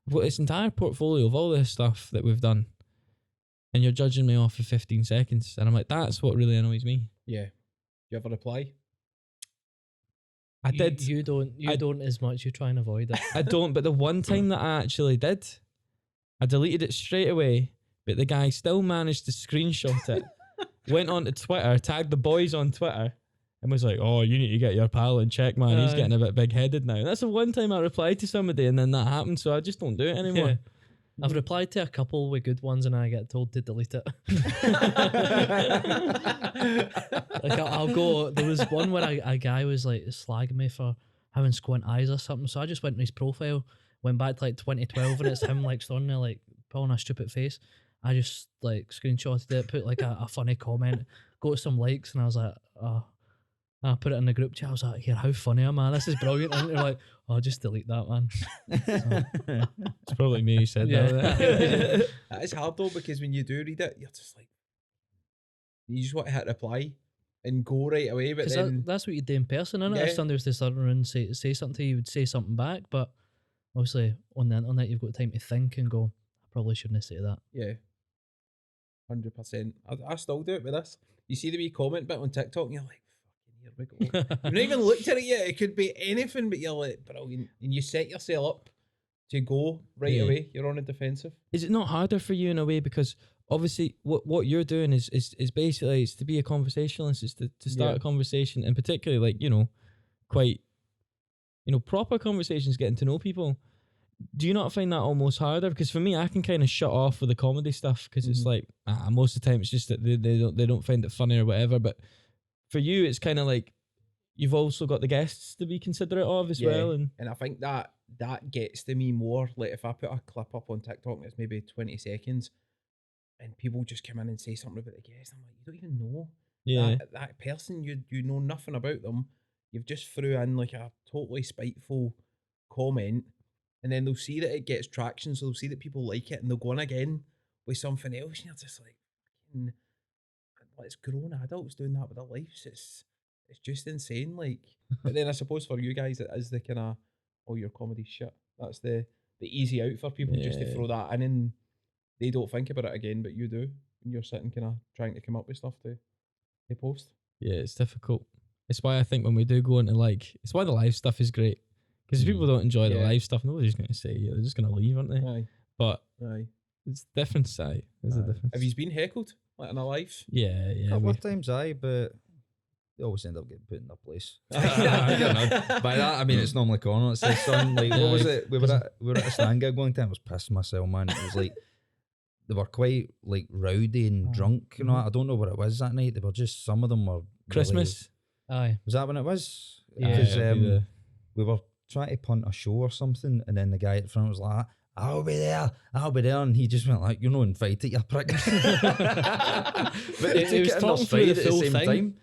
I've got this entire portfolio of all this stuff that we've done, and you're judging me off of 15 seconds. And I'm like, that's what really annoys me. Yeah. You ever reply? I did. You don't as much. You try and avoid it. I don't, but the one time that I actually did, I deleted it straight away, but the guy still managed to screenshot it, went on to Twitter, tagged the boys on Twitter, and was like, oh, you need to get your pal in check, man. He's getting a bit big-headed now. And that's the one time I replied to somebody, and then that happened, so I just don't do it anymore. Yeah. I've replied to a couple with good ones, and I get told to delete it. Like I'll go. There was one where a guy was like slagging me for having squint eyes or something. So I just went to his profile, went back to like 2012, and it's him like standing there like pulling a stupid face. I just like screenshotted it, put like a funny comment, got some likes, and I was like, oh. I put it in the group chat. I was like, here, how funny am I? This is brilliant. And they're like, oh, just delete that, man. So, it's probably me who said that. That is hard though, because when you do read it, you're just like, you just want to hit reply and go right away. But then that's what you do in person, isn't it? If somebody was to turn around and say something to you, you would say something back. But obviously on the internet, you've got time to think and go, I probably shouldn't say that. Yeah. 100%. I still do it with this. You see the wee comment bit on TikTok and you're like, here we go. You've not even looked at it yet. It could be anything, but you're like, brilliant. And you set yourself up to go right away. You're on a defensive. Is it not harder for you in a way? Because obviously what you're doing is basically it's to be a conversationalist, it's to start a conversation, and particularly like, you know, quite, you know, proper conversations, getting to know people. Do you not find that almost harder? Because for me, I can kind of shut off with the comedy stuff because it's like, most of the time it's just that they don't find it funny or whatever. But for you, it's kind of like you've also got the guests to be considerate of as well. And I think that gets to me more. Like if I put a clip up on TikTok and it's maybe 20 seconds and people just come in and say something about the guest, I'm like, you don't even know that person. You know nothing about them. You've just threw in like a totally spiteful comment, and then they'll see that it gets traction, so they'll see that people like it, and they'll go on again with something else, and you're just like, it's grown adults doing that with their lives. It's just insane. Like, but then I suppose for you guys, it is the kind of, oh, your comedy shit. That's the easy out for people just to throw that in, and they don't think about it again, but you do. And you're sitting kind of trying to come up with stuff to post. Yeah, it's difficult. It's why I think when we do go into it's why the live stuff is great. Because if people don't enjoy the live stuff, nobody's going to say, they're just going to leave, aren't they? Aye. But aye. It's different side. There's a difference. Have you been heckled like in a live? Yeah. A couple of times, but they always end up getting put in their place. By that, I mean, it's normally Connor. It says something like, what was it? We were at a stand gig one time. I was pissing myself, man. It was like, they were quite like rowdy and drunk, you know. I don't know what it was that night. They were just, some of them were Christmas. Really, aye. was that when it was? Yeah. Because we were trying to punt a show or something, and then the guy at front was like, I'll be there, and he just went like, you're not invited, you prick. But he was talking through the full time.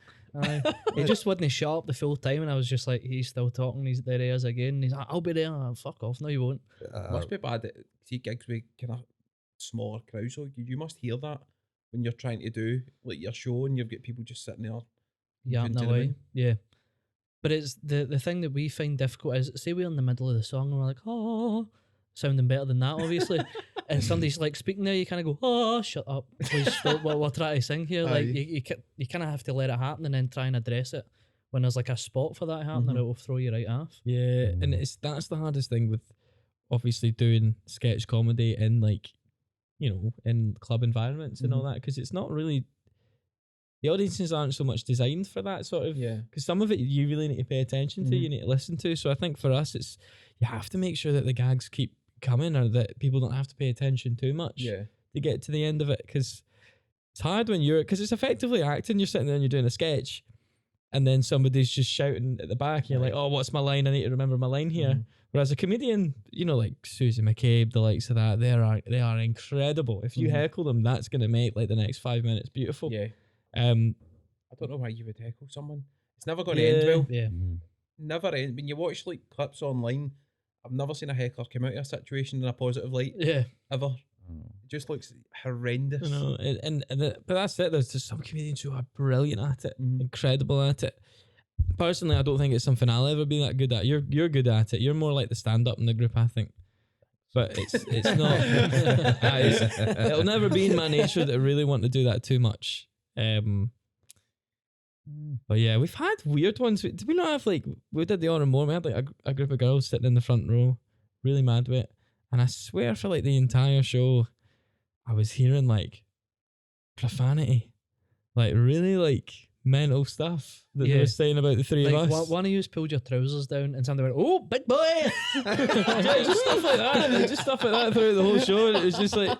He just wouldn't shut up the full time, and I was just like, he's still talking. There he is again. He's like, I'll be there. Fuck off. No, you won't. Must be bad at see gigs with kind of smaller crowds. So you must hear that when you're trying to do like your show and you've got people just sitting there. Yeah, no way. Yeah. But it's the thing that we find difficult is, say we're in the middle of the song and we're like, oh, sounding better than that, obviously. And somebody's like speaking there, you kind of go, oh, shut up, please stop. We're trying to sing here. Like you kind of have to let it happen and then try and address it when there's like a spot for that happening, or it will throw you right off. Yeah, and that's the hardest thing with obviously doing sketch comedy in like, you know, in club environments and all that, because it's not really, the audiences aren't so much designed for that sort of, because some of it you really need to pay attention to, you need to listen to. So I think for us, it's, you have to make sure that the gags keep coming, or that people don't have to pay attention too much to get to the end of it, because it's hard when you're, because it's effectively acting. You're sitting there and you're doing a sketch, and then somebody's just shouting at the back, and you're like, oh, what's my line? I need to remember my line here. Whereas a comedian, you know, like Susie McCabe, the likes of that, they are incredible. If you heckle them, that's going to make like the next 5 minutes beautiful. Yeah. I don't know why you would heckle someone. It's never going to end well. Yeah. Never end. When you watch like clips online, I've never seen a heckler come out of a situation in a positive light. Yeah. Ever. It just looks horrendous. You know, but that's it. There's just some comedians who are brilliant at it, incredible at it. Personally, I don't think it's something I'll ever be that good at. You're good at it. You're more like the stand-up in the group, I think. But it's not. It'll never be in my nature that I really want to do that too much. But yeah, we've had weird ones. Did we not have like, we did the Honor More, we had like a group of girls sitting in the front row, really mad with it. And I swear for like the entire show, I was hearing like profanity, like really like mental stuff that they were saying about the three like of us. One of you pulled your trousers down and somebody went, oh, big boy. Just stuff like that. Like, just stuff like that throughout the whole show. And it was just like,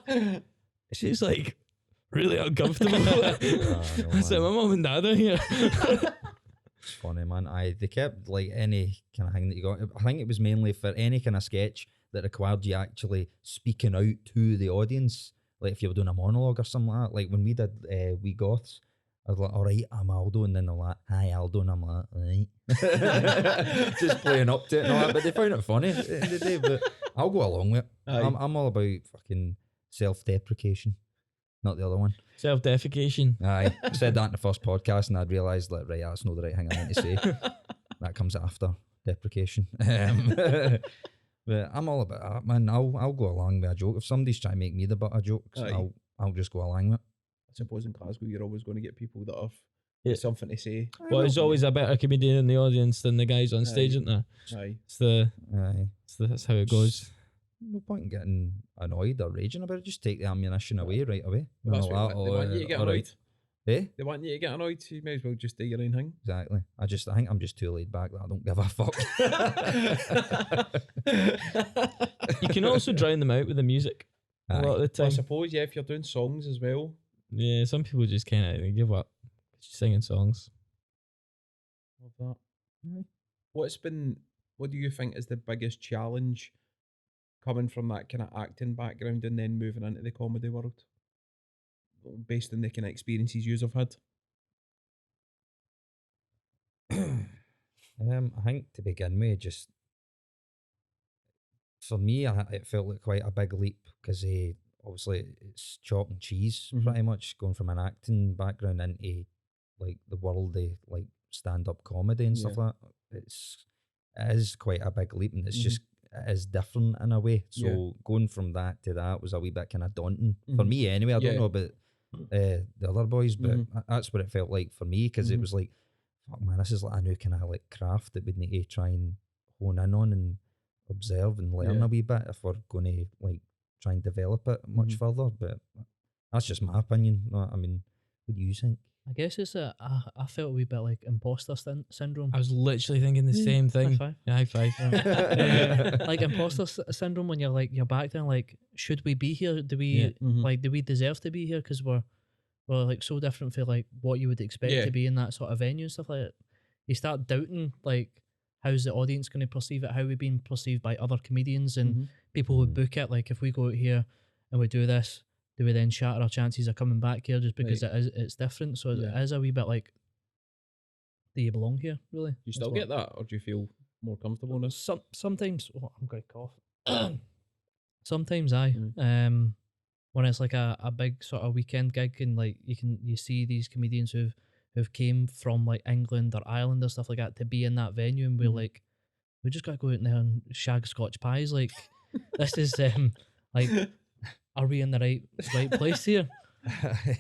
she was like really uncomfortable. I said, my mum and dad are here. It's funny, man. They kept like any kind of thing that you got. I think it was mainly for any kind of sketch that required you actually speaking out to the audience. Like if you were doing a monologue or something like that. Like when we did We Goths, I was like, all right, I'm Aldo. And then they're like, hi, Aldo. And I'm like, all right. Just playing up to it and all that. But they found it funny at the end of the day. But I'll go along with it. I'm all about fucking self-deprecation, not the other one. Self-defecation. Aye. I said that in the first podcast and I'd realised that, right, that's not the right thing I need to say. That comes after deprecation. But I'm all about that, man. I'll go along with a joke. If somebody's trying to make me the butt of jokes, I'll just go along with it. I suppose in Glasgow you're always going to get people that have something to say. Well, there's always a better comedian in the audience than the guys on stage, isn't there? Aye. That's how it goes. No point in getting annoyed or raging about it. Just take the ammunition away right away. That's what they want you to get annoyed. Eh? They want you to get annoyed, so you may as well just do your own thing. Exactly. I think I'm just too laid back that I don't give a fuck. You can also drown them out with the music a lot of the time. I suppose, yeah, if you're doing songs as well. Yeah, some people just can't give up singing songs. Love that. What do you think is the biggest challenge coming from that kind of acting background and then moving into the comedy world? Based on the kind of experiences you've had? I think to begin with, just for me, it felt like quite a big leap because obviously it's chalk and cheese pretty much, going from an acting background into like the world of like stand-up comedy and stuff like that. It is quite a big leap, and it's just, it is different in a way. So going from that to that was a wee bit kind of daunting for me anyway. I don't know about the other boys, but that's what it felt like for me, because it was like, fuck man, this is like a new kind of like craft that we need to try and hone in on and observe and learn a wee bit if we're going to like try and develop it much further. But that's just my opinion. I mean, what do you think? I guess it's I felt a wee bit like imposter syndrome. I was literally thinking the same thing. High five. Like imposter syndrome, when you're back there like, should we be here? Do we do we deserve to be here? Because we're like so different for like what you would expect to be in that sort of venue and stuff like that. You start doubting like, how's the audience going to perceive it? How are we being perceived by other comedians and people who book it? Like if we go out here and we do this, do we then shatter our chances of coming back here just because it's different? So it is a wee bit like, do you belong here, really? Do you still get that, or do you feel more comfortable in this? Sometimes, I'm going to cough. Sometimes when it's like a big sort of weekend gig and like you see these comedians who've came from like England or Ireland or stuff like that to be in that venue, and we're like, we just got to go out in there and shag Scotch pies, like This is like, are we in the right place here?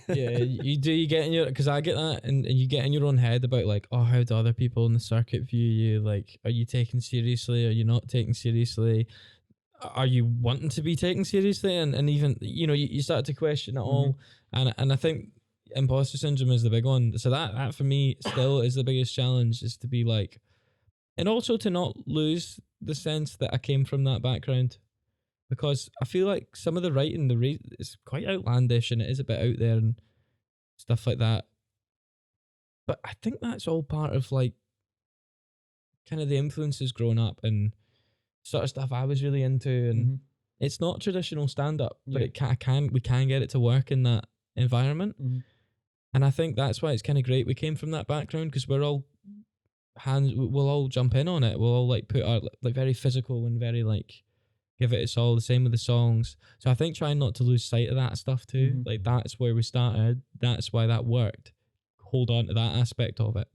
Yeah, you get in your, because I get that, and you get in your own head about like, oh, how do other people in the circuit view you? Like, are you taken seriously? Are you not taken seriously? Are you wanting to be taken seriously? And even, you know, you start to question it all. And I think imposter syndrome is the big one. So that for me still is the biggest challenge, is to be like, and also to not lose the sense that I came from that background, because I feel like some of the writing, is quite outlandish and it is a bit out there and stuff like that. But I think that's all part of like kind of the influences growing up and sort of stuff I was really into. And it's not traditional stand up, but we can get it to work in that environment. And I think that's why it's kind of great we came from that background, because we're all we'll all jump in on it. We'll all like put our like very physical and very like give it its all. The same with the songs. So I think trying not to lose sight of that stuff too. Like that's where we started. That's why that worked. Hold on to that aspect of it.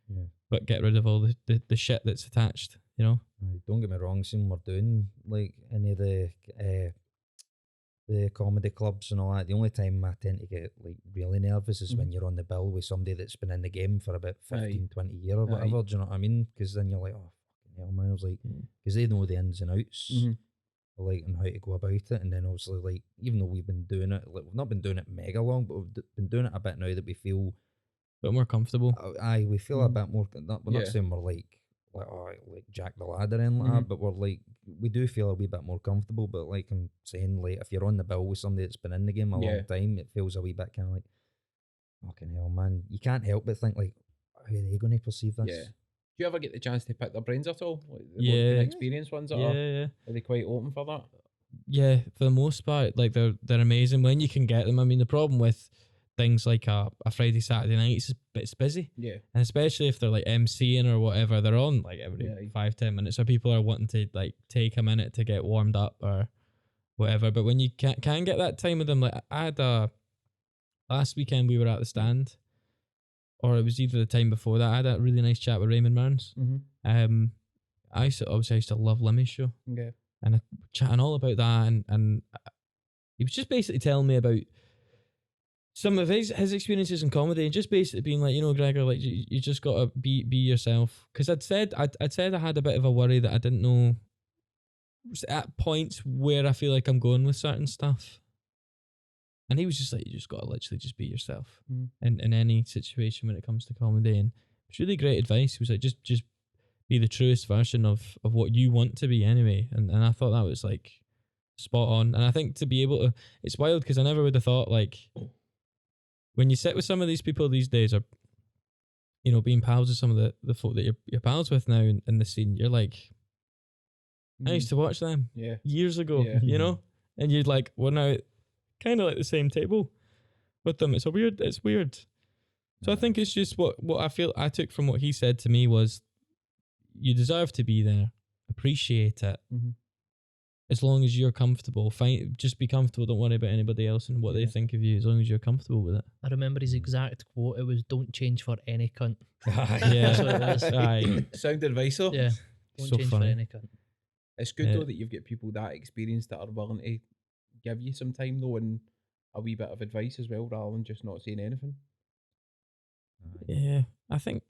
Yeah. But get rid of all the shit that's attached, you know? Don't get me wrong, seeing we're doing like any of the comedy clubs and all that, the only time I tend to get like really nervous is when you're on the bill with somebody that's been in the game for about 15, 20 years or whatever. Do you know what I mean? Because then you're like, oh, fucking hell, man. I was like, because they know the ins and outs, like, and how to go about it. And then obviously, like, even though we've been doing it, like, we've not been doing it mega long, but we've been doing it a bit now that we feel a bit more comfortable. We feel a bit more. We're not saying we're like oh, like Jack the Lad or anything like that, but we're like, we do feel a wee bit more comfortable. But like I'm saying, like if you're on the bill with somebody that's been in the game a long time, it feels a wee bit kind of like, fucking hell, man. You can't help but think like, how are they going to perceive this? Yeah. Do you ever get the chance to pick their brains at all? Like the Yeah. more experienced ones that are they quite open for that? Yeah, for the most part, like they're amazing when you can get them. I mean, the problem with things like a Friday, Saturday night, it's busy. Yeah. And especially if they're like MCing or whatever, they're on like every 5-10 minutes. So people are wanting to like take a minute to get warmed up or whatever. But when you can get that time with them, like I had last weekend we were at the stand, or it was either the time before that, I had a really nice chat with Raymond Mearns. I used to love Limmy's show. Yeah. And chatting all about that, and he was just basically telling me about some of his experiences in comedy, and just basically being like, you know, Gregor, like you just gotta be yourself. Because I'd said I had a bit of a worry that I didn't know at points where I feel like I'm going with certain stuff, and he was just like, you just gotta literally just be yourself in any situation when it comes to comedy. And it's really great advice. He was like, just be the truest version of what you want to be anyway. And I thought that was like spot on. And I think to be able to, it's wild because I never would have thought, like, when you sit with some of these people these days, or, you know, being pals with some of the folk that you're pals with now in the scene, you're like, I used to watch them years ago, you know? And you'd like, we're now kind of like the same table with them. It's weird. So I think it's just what I feel I took from what he said to me was, you deserve to be there, appreciate it. As long as you're comfortable, just be comfortable. Don't worry about anybody else and what they think of you. As long as you're comfortable with it. I remember his exact quote. It was, "Don't change for any cunt." Yeah, So it was. aye. Sound advice, though. Yeah, don't So change funny. for any cunt. It's good though that you've got people that experienced that are willing to give you some time though, and a wee bit of advice as well, rather than just not saying anything. Yeah, I think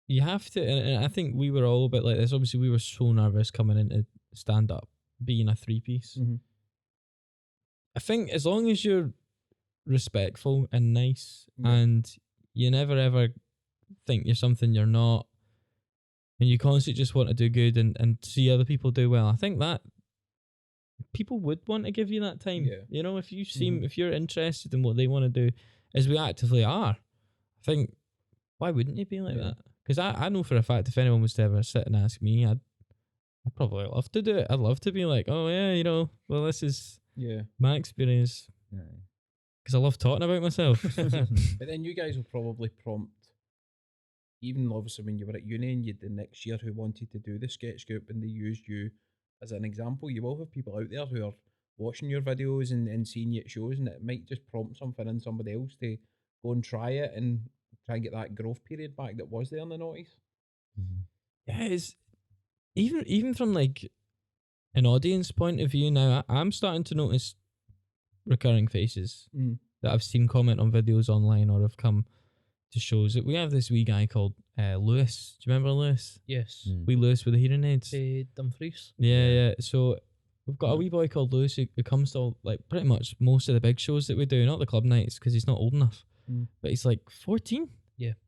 you have to, and I think we were all a bit like this. Obviously, we were so nervous coming into stand up, being a 3-piece. I think as long as you're respectful and nice, and you never ever think you're something you're not, and you constantly just want to do good and see other people do well, I think that people would want to give you that time. You know, if you if you're interested in what they want to do, as we actively are, I think, why wouldn't you be like that? Because I know for a fact, if anyone was to ever sit and ask me, I'd probably love to do it. I'd love to be like, oh yeah, you know, well, this is my experience. Because I love talking about myself. But then you guys will probably prompt, even obviously when you were at uni and you the next year who wanted to do the sketch group and they used you as an example, you will have people out there who are watching your videos and seeing you at shows, and it might just prompt something in somebody else to go and try it and try and get that growth period back that was there in the noughties. Yeah, it's even from like an audience point of view now, I'm starting to notice recurring faces that I've seen comment on videos online or have come to shows. We have this wee guy called Lewis. Do you remember Lewis? Yes. Wee Lewis with the hearing aids. Dumfries. Yeah. So we've got a wee boy called Lewis who comes to like pretty much most of the big shows that we do, not the club nights because he's not old enough. But he's like 14,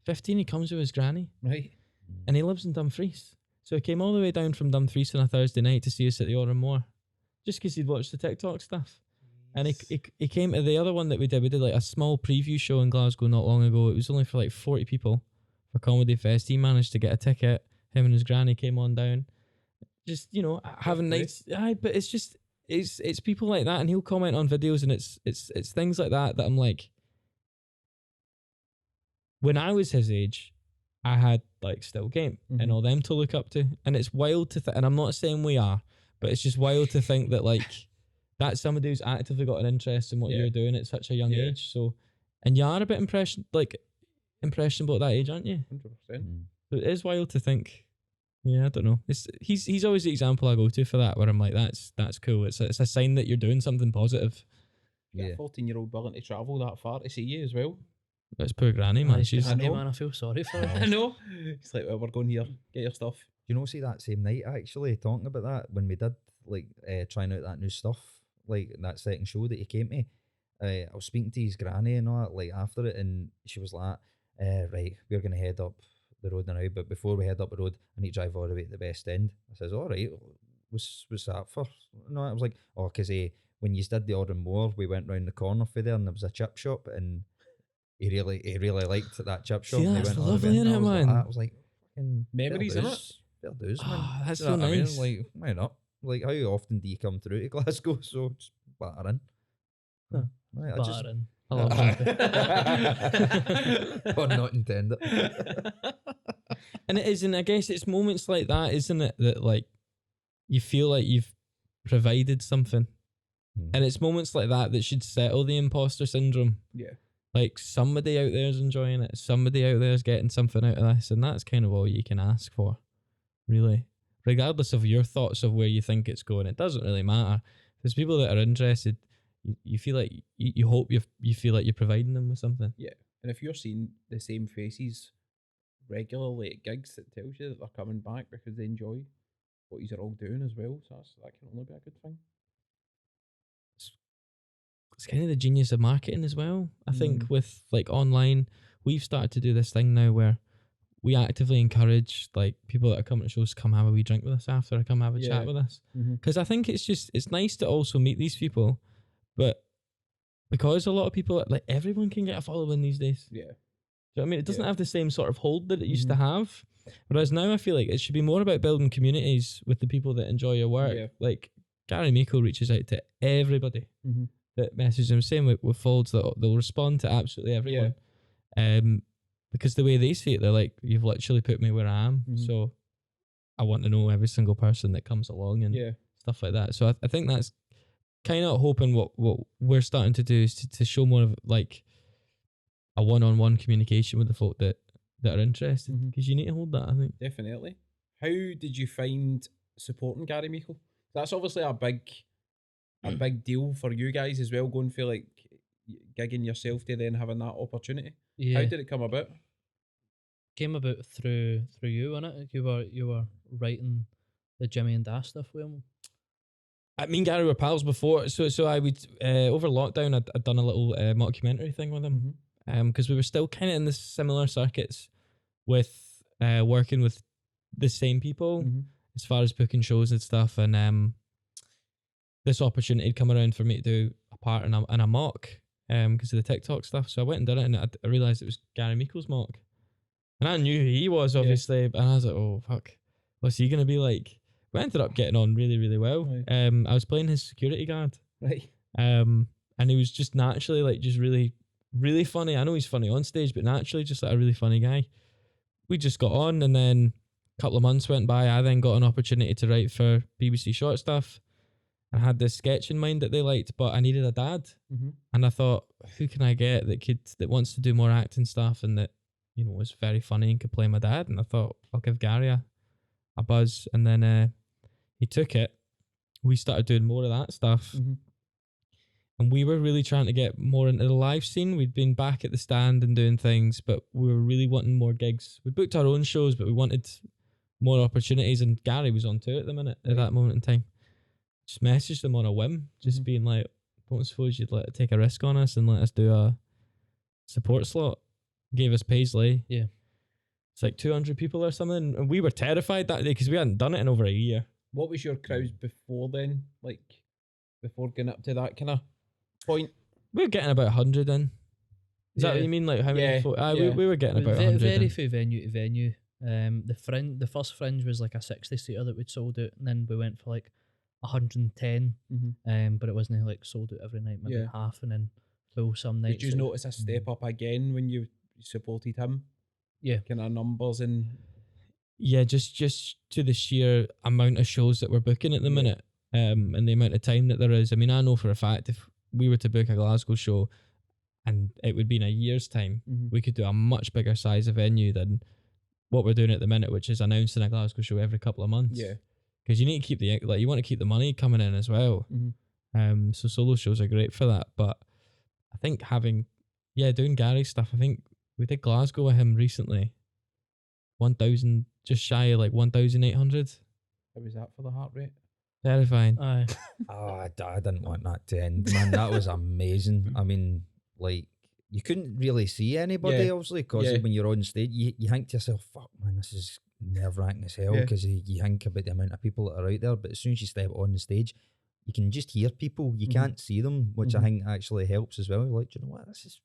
15. He comes with his granny, Right. and he lives in Dumfries. So he came all the way down from Dumfries on a Thursday night to see us at the Oran Moor, just because he'd watched the TikTok stuff. And he came to the other one that we did. We did like a small preview show in Glasgow not long ago. It was only for like 40 people for Comedy Fest. He managed to get a ticket. Him and his granny came on down. Just, you know, having nights. Aye, but it's just it's people like that, and he'll comment on videos, and it's things like that I'm like, when I was his age, I had like Still Game and all them to look up to, and it's wild to and I'm not saying we are, but it's just wild to think that like that's somebody who's actively got an interest in what you're doing at such a young age. So, and you are a bit impressionable at that age, aren't you? 100%. So it is wild to think. Yeah, I don't know. He's always the example I go to for that, where I'm like, that's cool. It's a sign that you're doing something positive. Yeah. A 14-year-old willing to travel that far to see you as well. That's poor granny, man. She's granny, man. I feel sorry for her. I know. It's like, well, we're going here. Get your stuff. You know, see that same night actually talking about that when we did like trying out that new stuff, like that second show that he came to. I was speaking to his granny and all that, like after it, and she was like, "Right, we're gonna head up the road now, but before we head up the road, I need to drive all the way to the West End." I says, "All right, what's that for?" No, I was like, "Oh, because when you did the Oran Moor, we went round the corner for there, and there was a chip shop, and he really liked that chip shop." See, and that's he went all the lovely, way in, innit, and I was man? like, I was like, fucking Memories, fair innit? dues, fair dues, man. Oh, that's Do you know so what I mean? nice. Like, why not? Like, how often do you come through to Glasgow? So just batter in. Huh. Right, Battering. I love that. Or not intended. And it is, and I guess it's moments like that, isn't it, that like you feel like you've provided something. And it's moments like that that should settle the imposter syndrome. Yeah. Like somebody out there is enjoying it, somebody out there is getting something out of this, and that's kind of all you can ask for, really. Regardless of your thoughts of where you think it's going, it doesn't really matter. There's people that are interested. You feel like you hope you feel like you're providing them with something. Yeah. And if you're seeing the same faces regularly at gigs, it tells you that they're coming back because they enjoy what you're all doing as well. So that can only be a good thing. It's kind of the genius of marketing as well. I think with like online, we've started to do this thing now where we actively encourage like people that are coming to shows to come have a wee drink with us after, or come have a chat with us. Because I think it's nice to also meet these people, but because a lot of people, like everyone can get a following these days. Yeah. Do you know what I mean? It doesn't have the same sort of hold that it used to have. Whereas now I feel like it should be more about building communities with the people that enjoy your work. Yeah. Like Gary Meikle reaches out to everybody that messages him. Same with Folds, they'll respond to absolutely everyone. Because the way they see it, they're like, you've literally put me where I am. So I want to know every single person that comes along and stuff like that. So I think that's kind of hoping what we're starting to do is to show more of like a one-on-one communication with the folk that are interested, because you need to hold that, I think. Definitely. How did you find supporting Gary Meikle? That's obviously a big deal for you guys as well, going for like gigging yourself to then having that opportunity. Yeah. How did it come about? Came about through you, innit? You were writing the Jimmy and Dash stuff with him. Me and Gary were pals before, so I would over lockdown I'd done a little mockumentary thing with him, because we were still kind of in the similar circuits with working with the same people as far as booking shows and stuff, and this opportunity had come around for me to do a part in a mock because of the TikTok stuff. So I went and did it, and I realised it was Gary Meikle's mock, and I knew who he was obviously, and I was like, oh fuck, what's he gonna be like? We ended up getting on really, really well. Right. I was playing his security guard. Right. And he was just naturally like just really, really funny. I know he's funny on stage, but naturally just like a really funny guy. We just got on, and then a couple of months went by. I then got an opportunity to write for BBC Short Stuff. I had this sketch in mind that they liked, but I needed a dad. And I thought, who can I get that wants to do more acting stuff and that, you know, was very funny and could play my dad? And I thought, I'll give Gary a buzz. And then he took it, we started doing more of that stuff. Mhm. And we were really trying to get more into the live scene. We'd been back at the stand and doing things, but we were really wanting more gigs. We booked our own shows, but we wanted more opportunities. And Gary was on tour at the minute, at that moment in time. Just messaged them on a whim, just being like, don't suppose you'd like to take a risk on us and let us do a support slot. Gave us Paisley. Yeah. It's like 200 people or something. And we were terrified that day because we hadn't done it in over a year. What was your crowds before then? Like before getting up to that kind of point? We were getting about 100 in. Is that what Yeah. you mean? Like how many? Yeah, We were getting about Very, 100 very in. few venue to venue. The first Fringe was like a 60-seater that we'd sold out, and then we went for like 110. But it wasn't like sold out every night, maybe Yeah. half, and then full some nights. Did you notice a step up again when you supported him? Yeah. Kind of numbers and Yeah, just to the sheer amount of shows that we're booking at the Yeah. minute, and the amount of time that there is. I mean, I know for a fact if we were to book a Glasgow show, and it would be in a year's time, we could do a much bigger size of venue than what we're doing at the minute, which is announcing a Glasgow show every couple of months. yeah. Because you need to keep you want to keep the money coming in as well. So solo shows are great for that. But I think doing Gary's stuff. I think we did Glasgow with him recently. 1,000, just shy of like 1,800. How was that for the heart rate? Terrifying. Aye. Oh, I didn't want that to end, man. That was amazing. I mean, like, you couldn't really see anybody, Yeah. obviously, because Yeah. when you're on stage, you think to yourself, fuck, man, this is nerve-wracking as hell, Yeah. because you think about the amount of people that are out there, but as soon as you step on the stage, you can just hear people. You can't see them, which I think actually helps as well. Like, do you know what? This is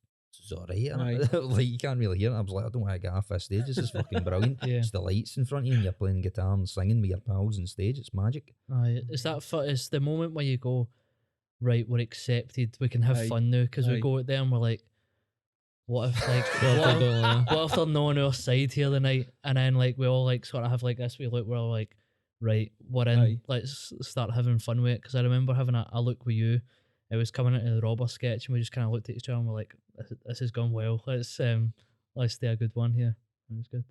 all right. Like, you can't really hear it. I was like, I don't want to get off this stage. This is fucking brilliant. Yeah. It's the lights in front of you and you're playing guitar and singing with your pals on stage. It's magic. Aye. It's the moment where you go, right, we're accepted. We can have Aye. fun now, because we Aye. go out there and we're like, what if like What if they don't, what if they're not on our side here tonight? And then like we all like sort of have like this. We're all like, right, we're in. Aye. Let's start having fun with it. Because I remember having a look with you. It was coming into the robber sketch, and we just kind of looked at each other and we're like, this has gone well. Let's do a good one here. It was good.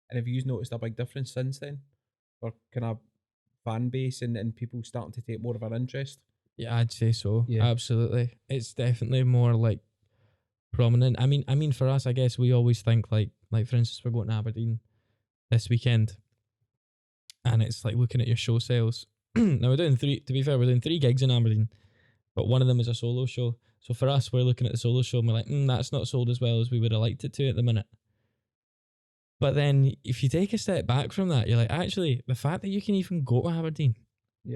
And have you noticed a big difference since then? Or kind of fan base and people starting to take more of an interest? Yeah, I'd say so. Yeah. Absolutely. It's definitely more like prominent. I mean, for us, I guess we always think like for instance, we're going to Aberdeen this weekend, and it's like looking at your show sales. Now we're doing three. To be fair, we're doing 3 gigs in Aberdeen, but one of them is a solo show. So for us, we're looking at the solo show and we're like, that's not sold as well as we would have liked it to at the minute. But then if you take a step back from that, you're like, actually, the fact that you can even go to Aberdeen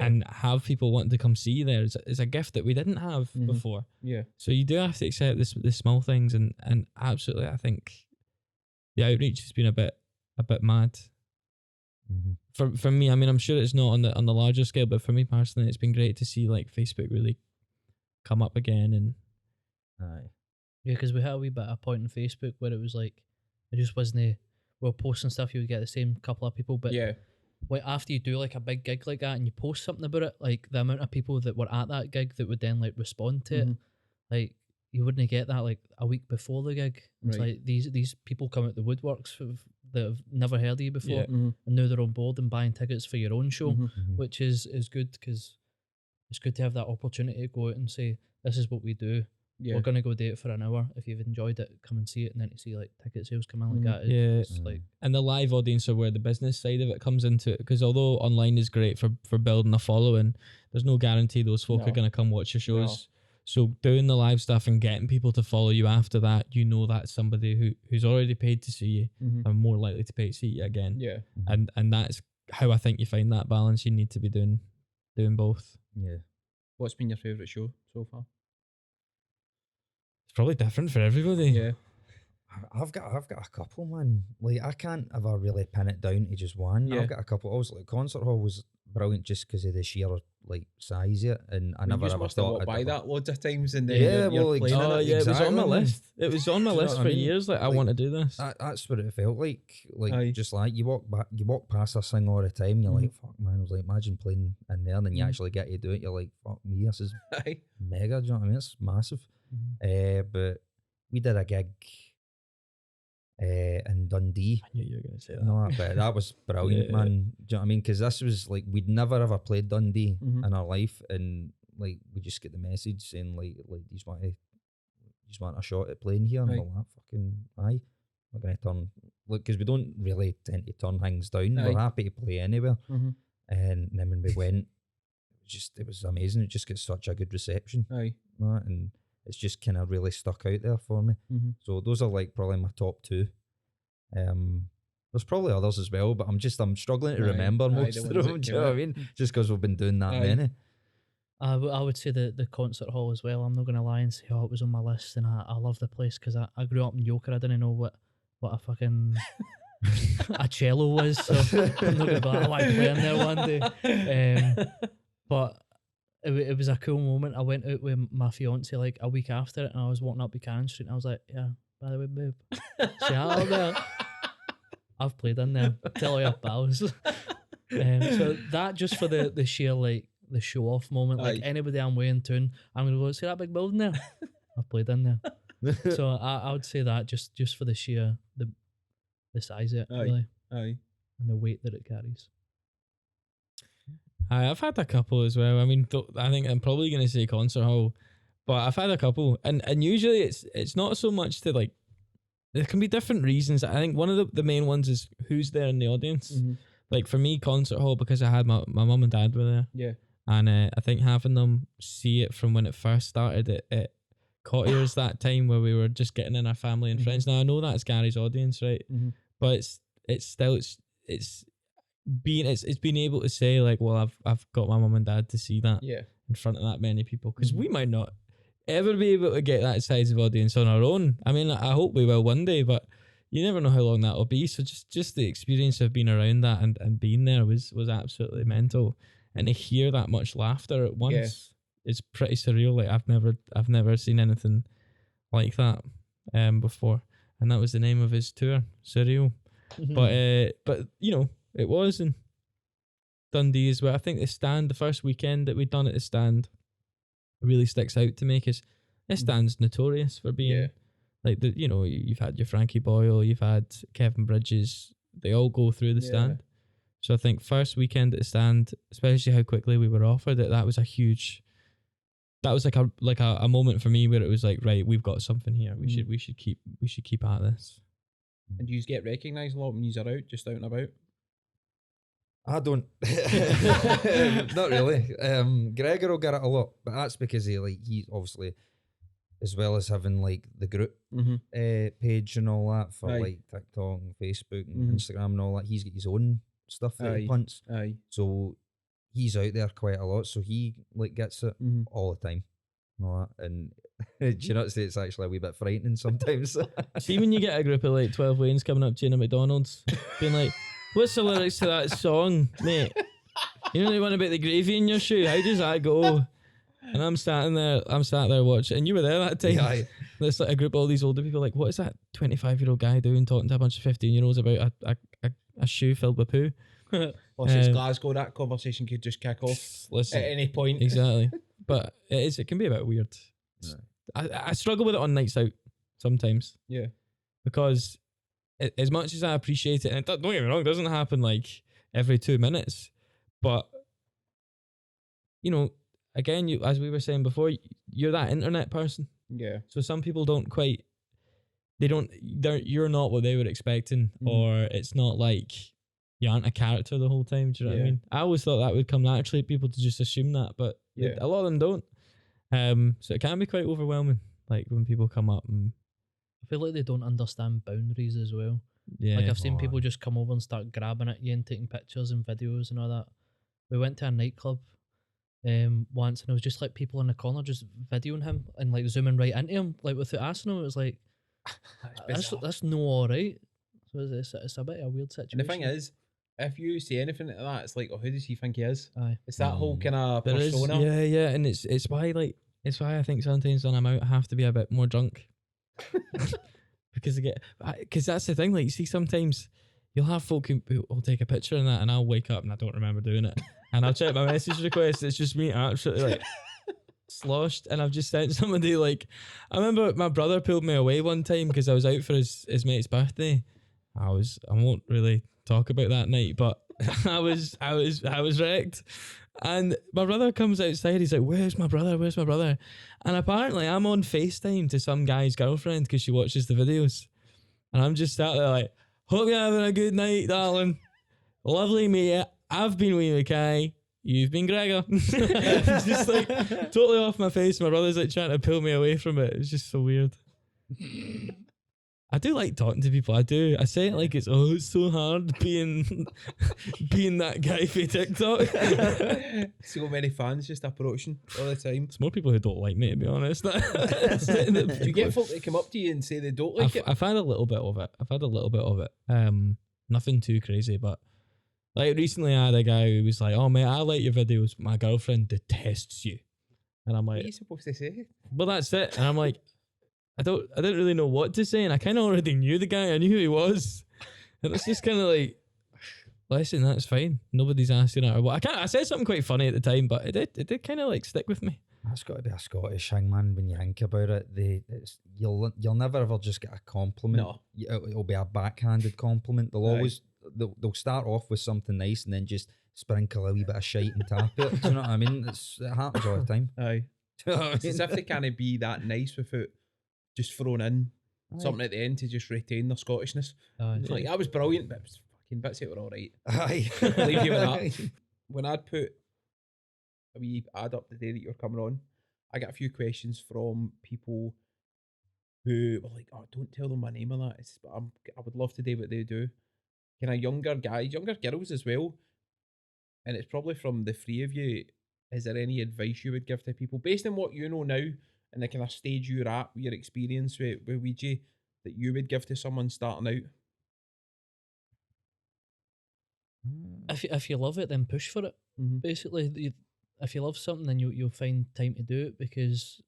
and have people wanting to come see you there is a gift that we didn't have before. Yeah. So you do have to accept the small things, and absolutely, I think the outreach has been a bit mad. For me, I mean, I'm sure it's not on the larger scale, but for me personally, it's been great to see like Facebook really come up again. And Aye. Yeah, because we had a wee bit of a point on Facebook where it was like, it just wasn't. We were posting stuff, you would get the same couple of people, but Yeah. like after you do like a big gig like that and you post something about it, like the amount of people that were at that gig that would then like respond to it, like you wouldn't get that like a week before the gig. It's Right. like these people come out the woodworks that have never heard of you before, Yeah. and now they're on board and buying tickets for your own show, which is good, because it's good to have that opportunity to go out and say, this is what we do. Yeah. We're gonna go do it for an hour. If you've enjoyed it, come and see it, and then to see like ticket sales come in like that. Yeah. It's like and the live audience are where the business side of it comes into it, because although online is great for building a following, there's no guarantee those folk are No. going to come watch your shows. So doing the live stuff and getting people to follow you after that, you know that's somebody who's already paid to see you and more likely to pay to see you again. Yeah. And that's how I think you find that balance. You need to be doing both. Yeah. What's been your favourite show so far? It's probably different for everybody. Yeah. I've got a couple, man. Like, I can't ever really pin it down to just one. Yeah. I've got a couple. Obviously, like, concert hall was brilliant just because of the sheer like size of it, and I never you ever must have thought walked I'd by ever- that loads of times, and then Yeah, you're well, playing in Oh it. yeah, it was on Exactly, my man. list. It was on my Do you know list what for I mean? years. Like, I Like, want to do this. That's what it felt like. Like, Aye. just like you walk past this thing all the time. You're like, fuck, man. I was like, imagine playing in there, and then you actually get to do it. You're like, fuck me, this is Aye. mega. Do you know what I mean? It's massive. But we did a gig. in Dundee. I knew you were going to say that. No, but that was brilliant, Yeah. man. Do you know what I mean? Because this was like, we'd never ever played Dundee Mhm. in our life, and like we just get the message saying like you just want a shot at playing here, and Aye. all that. Fucking aye, we're gonna turn, look, because we don't really tend to turn things down. Aye. We're happy to play anywhere, Mhm. and then when we went, it was amazing. It just gets such a good reception, Aye. right? And it's just kind of really stuck out there for me. Mhm. So those are like probably my top two. There's probably others as well, but I'm struggling to Aye, remember aye, most the of ones them. that Do you came know what I out. mean? Just because we've been doing that Aye. many. I would say the concert hall as well. I'm not going to lie and say, oh, it was on my list, and I love the place because I grew up in Yoker. I didn't know what a fucking a cello was, so I'm not going to be like, I like playing there one day. But it was a cool moment. I went out with my fiance like a week after it, and I was walking up Buchanan Street, and I was like, yeah, by the way, babe, say hello there. I've played in there. Tell all your pals. So that just for the sheer like the show off moment. Like Aye. anybody I'm way in tune, I'm gonna go see that big building there. I've played in there. So I would say that just for the sheer the size of it, Aye. really, Aye. and the weight that it carries. I've had a couple as well. I mean, I think I'm probably going to say concert hall, but I've had a couple, and usually it's not so much to like. There can be different reasons. I think one of the main ones is who's there in the audience. Mhm. Like for me, concert hall, because I had my mum and dad were there, Yeah. and I think having them see it from when it first started at Cottiers that time, where we were just getting in our family and Mhm. friends. Now I know that's Gary's audience, right? Mhm. But it's still being able to say like, well, I've got my mum and dad to see that Yeah. in front of that many people, because Mhm. we might not ever be able to get that size of audience on our own. I mean, I hope we will one day, but you never know how long that'll be. So just the experience of being around that and being there was absolutely mental, and to hear that much laughter at once is pretty surreal. Like I've never seen anything like that before, and that was the name of his tour, Surreal. But you know, it was in Dundee as well. I think the first weekend that we'd done at the stand really sticks out to me, because this stand's notorious for being Yeah. like you've had your Frankie Boyle, you've had Kevin Bridges, they all go through the Yeah. stand. So I think first weekend at the stand, especially how quickly we were offered it, that was like a moment for me where it was like, right, we've got something here. We should keep at this. And you get recognised a lot when you are out, just out and about. I don't. Not really. Gregor will get it a lot, but that's because he obviously, as well as having like the group Mm-hmm. page and all that for Aye. like TikTok and Facebook and Mhm. Instagram and all that, he's got his own stuff that he Aye. punts. Aye. So he's out there quite a lot, so he like gets it Mm-hmm. all the time. And all that. And do you not say it's actually a wee bit frightening sometimes? See, when you get a group of like 12 Waynes coming up to you in a McDonald's, being like, what's the lyrics to that song, mate? You know the one about the gravy in your shoe? How does that go? And I'm sat there watching, and you were there that time. Yeah, aye. There's like a group of all these older people, like, what is that 25-year-old guy doing talking to a bunch of 15-year-olds about a shoe filled with poo? Plus, it's Glasgow. That conversation could just kick off Listen, at any point. exactly. But it can be a bit weird. I struggle with it on nights out sometimes, Yeah. because as much as I appreciate it, and don't get me wrong, it doesn't happen like every 2 minutes, but you know, again, as we were saying before, you're that internet person. Yeah. So some people you're not what they were expecting, or it's not like you aren't a character the whole time. Do you know what I Yeah. mean? I always thought that would come naturally, people to just assume that, but Yeah. a lot of them don't. So it can be quite overwhelming, like when people come up and I feel like they don't understand boundaries as well. yeah, Like I've seen people just come over and start grabbing at you and taking pictures and videos and all that. We went to a nightclub once, and it was just like people in the corner just videoing him and like zooming right into him, like without asking him. It was like that's no alright. So it's a bit of a weird situation. And the thing is, if you say anything like that, it's like, oh, who does he think he is? Aye. It's that whole kind of there is, persona. yeah, and it's why I think sometimes when I'm out, I have to be a bit more drunk. Because that's the thing, like you see sometimes you'll have folk who will take a picture and that, and I'll wake up and I don't remember doing it, and I'll check my message request, it's just me absolutely like sloshed, and I've just sent somebody like, I remember my brother pulled me away one time because I was out for his mate's birthday. I won't really talk about that night, but I was wrecked. And my brother comes outside, he's like, where's my brother? Where's my brother? And apparently I'm on FaceTime to some guy's girlfriend because she watches the videos. And I'm just sat there like, hope you're having a good night, darling. Lovely mate. I've been Weegie Hink. You've been Gregor. It's just like totally off my face. My brother's like trying to pull me away from it. It's just so weird. I do like talking to people. I do. I say it like it's so hard being that guy for TikTok. So many fans just approaching all the time. It's more people who don't like me, to be honest. Do you get folk that come up to you and say they don't like it? I've had a little bit of it. Nothing too crazy, but like recently I had a guy who was like, oh mate, I like your videos, but my girlfriend detests you. And I'm What like, are you supposed to say? well, that's it. And I'm like, I didn't really know what to say, and I kind of already knew the guy. I knew who he was, and it's just kind of like, listen, that's fine. Nobody's asking her. Well, I said something quite funny at the time, but it did kind of like stick with me. That's got to be a Scottish thing, man. When you think about it, you'll never ever just get a compliment. No. It'll be a backhanded compliment. They'll start off with something nice and then just sprinkle a wee bit of shite and tap it. Do you know what I mean? It happens all the time. Aye. Do you know what I It's as mean? if they can't be that nice without just throwing in something at the end to just retain their Scottishness. It's like, that was brilliant, but fucking bits it were all right. Aye. Leave you with that. When I'd put a wee ad up the day that you're coming on, I got a few questions from people who were like, oh, don't tell them my name or that. I would love to do what they do. Kind of younger guys, younger girls as well. And it's probably from the three of you. Is there any advice you would give to people based on what you know now and the kind of stage you're at, your experience with Ouija, that you would give to someone starting out? If you love it, then push for it. Mm-hmm. Basically, if you love something, then you'll find time to do it, because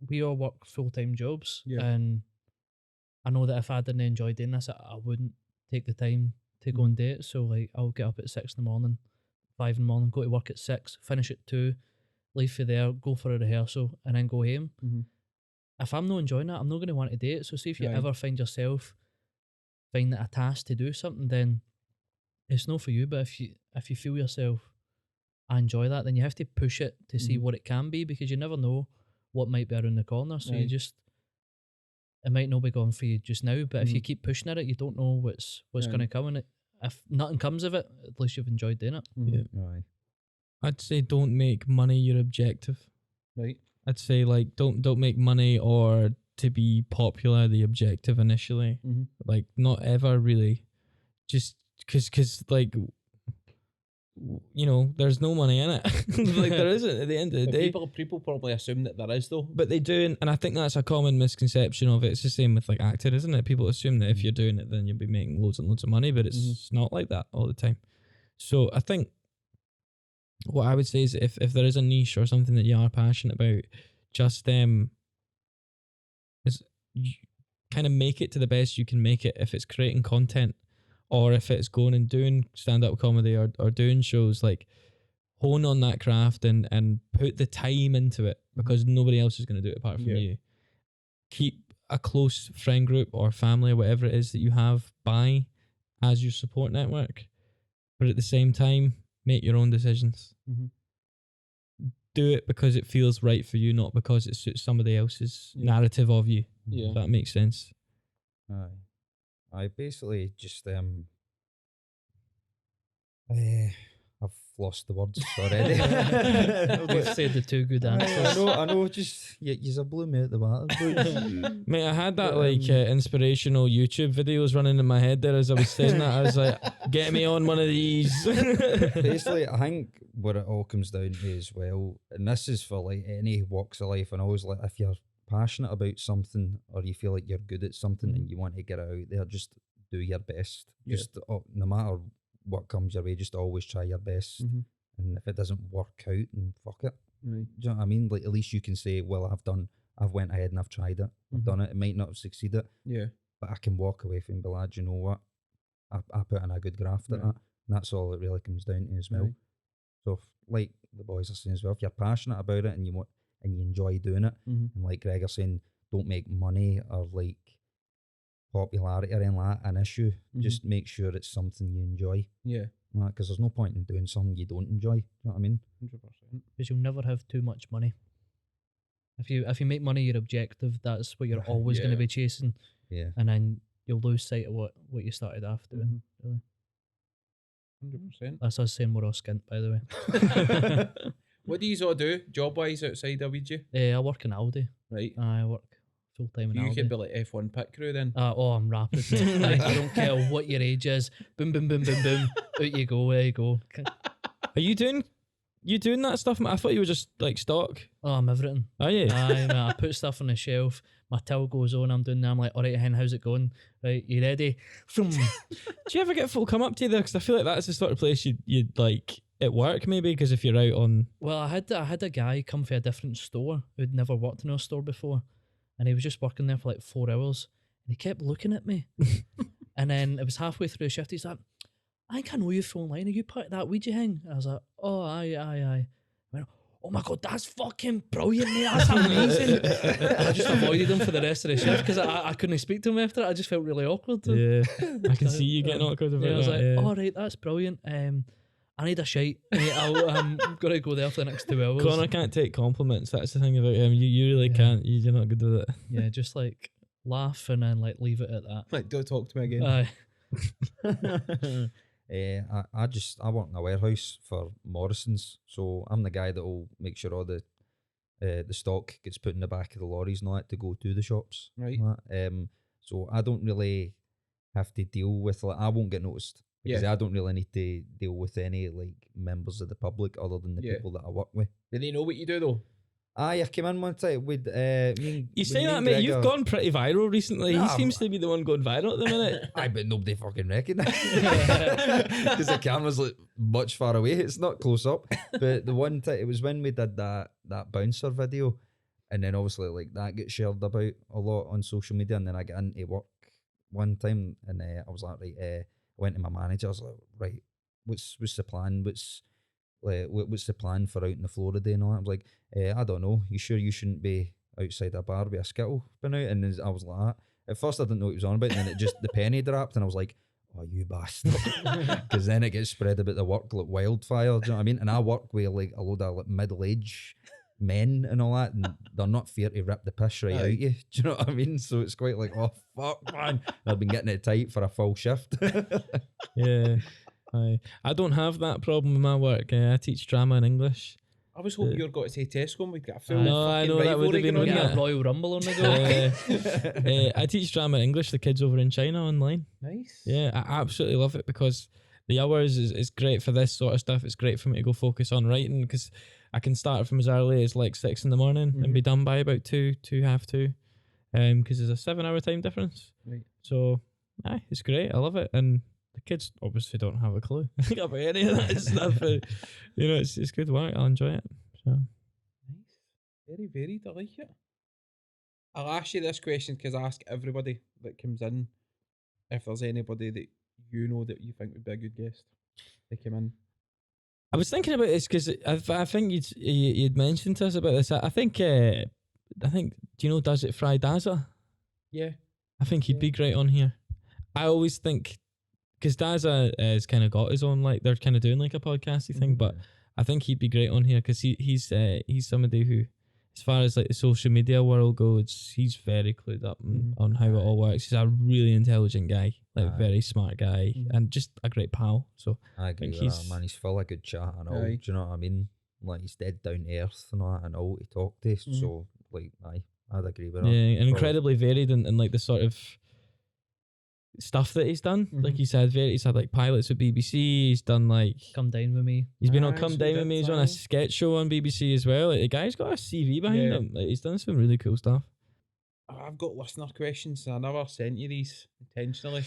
we all work full-time jobs. Yeah. And I know that if I didn't enjoy doing this, I wouldn't take the time to go and do it. So like, I'll get up at 6 in the morning, 5 in the morning, go to work at 6, finish at 2, leave for there, go for a rehearsal, and then go home. Mm-hmm. If I'm not enjoying that, I'm not going to want to do it. So see if you Right. ever find yourself finding it a task to do something, then it's not for you. But if you feel yourself, I enjoy that, then you have to push it to see what it can be, because you never know what might be around the corner. So Right. it might not be going for you just now, but if you keep pushing at it, you don't know what's Right. going to come. And if nothing comes of it, at least you've enjoyed doing it. Mm-hmm. Yeah. Aye. I'd say don't make money your objective. Right. I'd say like don't make money or to be popular the objective initially. Mm-hmm. Like not ever really, just because like you know there's no money in it. Like there isn't at the end of the But day. people probably assume that there is though. But they do, and I think that's a common misconception of it. It's the same with like acting, isn't it? People assume that if you're doing it, then you'll be making loads and loads of money, but it's not like that all the time. So I think what I would say is if there is a niche or something that you are passionate about, just is kind of make it to the best you can make it. If it's creating content, or if it's going and doing stand-up comedy or doing shows, like hone on that craft and put the time into it, because nobody else is going to do it apart from you. Keep a close friend group or family or whatever it is that you have by as your support network, but at the same time make your own decisions. Do it because it feels right for you, not because it suits somebody else's narrative of you. Yeah. If that makes sense. Aye. I basically just I've lost the words already. We've said the two good answers. I know. Just you blew me out the water. Mate, I had that like inspirational YouTube videos running in my head there as I was saying that. I was like, get me on one of these. Basically, I think what it all comes down to as well, and this is for like any walks of life, and always like if you're passionate about something or you feel like you're good at something and you want to get it out there, just do your best. Just no matter what comes your way, just always try your best. And if it doesn't work out, then fuck it. Right. Do you know what I mean? Like at least you can say, well, I've went ahead and I've tried it. I've done it. It might not have succeeded, Yeah. but I can walk away from the lad, you know what? I put in a good graft at that. And that's all it really comes down to as well. Right. So if, like the boys are saying as well, if you're passionate about it and you want, and you enjoy doing it. Mhm. And like Gregor saying, don't make money or like popularity or anything like that an issue. Just make sure it's something you enjoy. Yeah, Because there's no point in doing something you don't enjoy. You know what I mean? 100%. Because you'll never have too much money. If you make money your objective, that's what you're always going to Yeah. be chasing, Yeah. and then you'll lose sight of what you started off doing. Really, 100%. that's us saying we're all skint, by the way. What do you all do job wise outside of WG? I work in Aldi. Right. I work full time in You Aldi. could be like F1 pit crew then. I'm rapid. Like, I don't care what your age is. Boom, boom, boom, boom, boom. Out you go. There you go. Are you doing that stuff? I thought you were just like stock. Oh, I'm everything. Are you? Aye, man, I put stuff on the shelf. My till goes on. I'm doing that. I'm like, all right, hen, how's it going? Right, you ready? Vroom. Do you ever get folk come up to you there? Because I feel like that's the sort of place you'd like at work, maybe. Because if you're out on, Well, I had a guy come from a different store who'd never worked in our store before, and he was just working there for like 4 hours, and he kept looking at me, and then it was halfway through the shift. He's like, "I think I know you from online. Are you part of that Weegie Hink?" I was like, "Oh, aye." I went, "Oh my god, that's fucking brilliant, mate. That's amazing." And I just avoided him for the rest of the shift because I couldn't speak to him after it. I just felt really awkward. yeah, I can see you getting awkward about Yeah, I was that. like, yeah. "All right, that's brilliant. I need a shite. I'm gonna go there for the next 2 hours." Connor can't take compliments. That's the thing about him. You really Yeah. can't. You're not good with it. Yeah, just like laugh and then like leave it at that. Like, don't talk to me again. Aye. I work in a warehouse for Morrison's, so I'm the guy that will make sure all the stock gets put in the back of the lorries and all that to go to the shops. Right. So I don't really have to deal with, like, I won't get noticed because I don't really need to deal with any like members of the public other than the Yeah. people that I work with. Do they know what you do though? I came in one time with You say that, mate. You've gone pretty viral recently. Nah, he seems to be the one going viral at the minute. I bet nobody fucking recognised because the camera's like much far away. It's not close up. But the one time, it was when we did that bouncer video, and then obviously like that gets shared about a lot on social media. And then I got into work one time, and I was like, right, I went to my manager. I was like, right, what's the plan? What's the plan for out on the floor today and all that? I was like, I don't know. You sure you shouldn't be outside a bar with a skittle been out? And I was like that. At first I didn't know what he was on about, and then it just the penny dropped, and I was like, oh, you bastard. Because then it gets spread about the work like wildfire, do you know what I mean? And I work with like a load of like middle-aged men and all that, and they're not fair to rip the piss right out you. Do you know what I mean? So it's quite like, oh fuck, man. I've been getting it tight for a full shift. Yeah. I don't have that problem with my work. I teach drama and English. I was hoping you were going to say Tesco and we'd got a full No, I know that would have been on. wouldn't Yeah, it? Royal Rumble on the go. I teach drama and English, the kids over in China online. Nice. Yeah, I absolutely love it because the hours is great for this sort of stuff. It's great for me to go focus on writing because I can start from as early as like 6 a.m. and be done by about 2, half 2. Because there's a 7-hour time difference. Right. So, it's great. I love it. And the kids obviously don't have a clue about any of that stuff. But, it's good work. I'll enjoy it. So. Nice. Very varied. I like it. I'll ask you this question because I ask everybody that comes in if there's anybody that you know that you think would be a good guest to come in. I was thinking about this because I think you'd mentioned to us about this. I think, do you know Does It Fry Daza? Yeah. I think he'd be great on here. I always think, because Daza has kind of got his own, like, they're kind of doing like a podcasty thing, but I think he'd be great on here because he's somebody who, as far as like the social media world goes, he's very clued up on how it all works. He's a really intelligent guy, like very smart guy, and just a great pal. So I agree with that, man. He's full of good chat and all. Do you know what I mean? Like, he's dead down to earth and all that, and all to talk to. So, like, I'd agree with that. Yeah, and incredibly varied and like the sort of stuff that he's done. Like he's had like pilots with BBC. He's done like Come Dine With Me. He's been on Nice, Come we Dine With did Me. He's on a that. sketch show on BBC as well. Like, the guy's got a CV behind him. Like, he's done some really cool stuff. I've got listener questions. I never sent you these intentionally.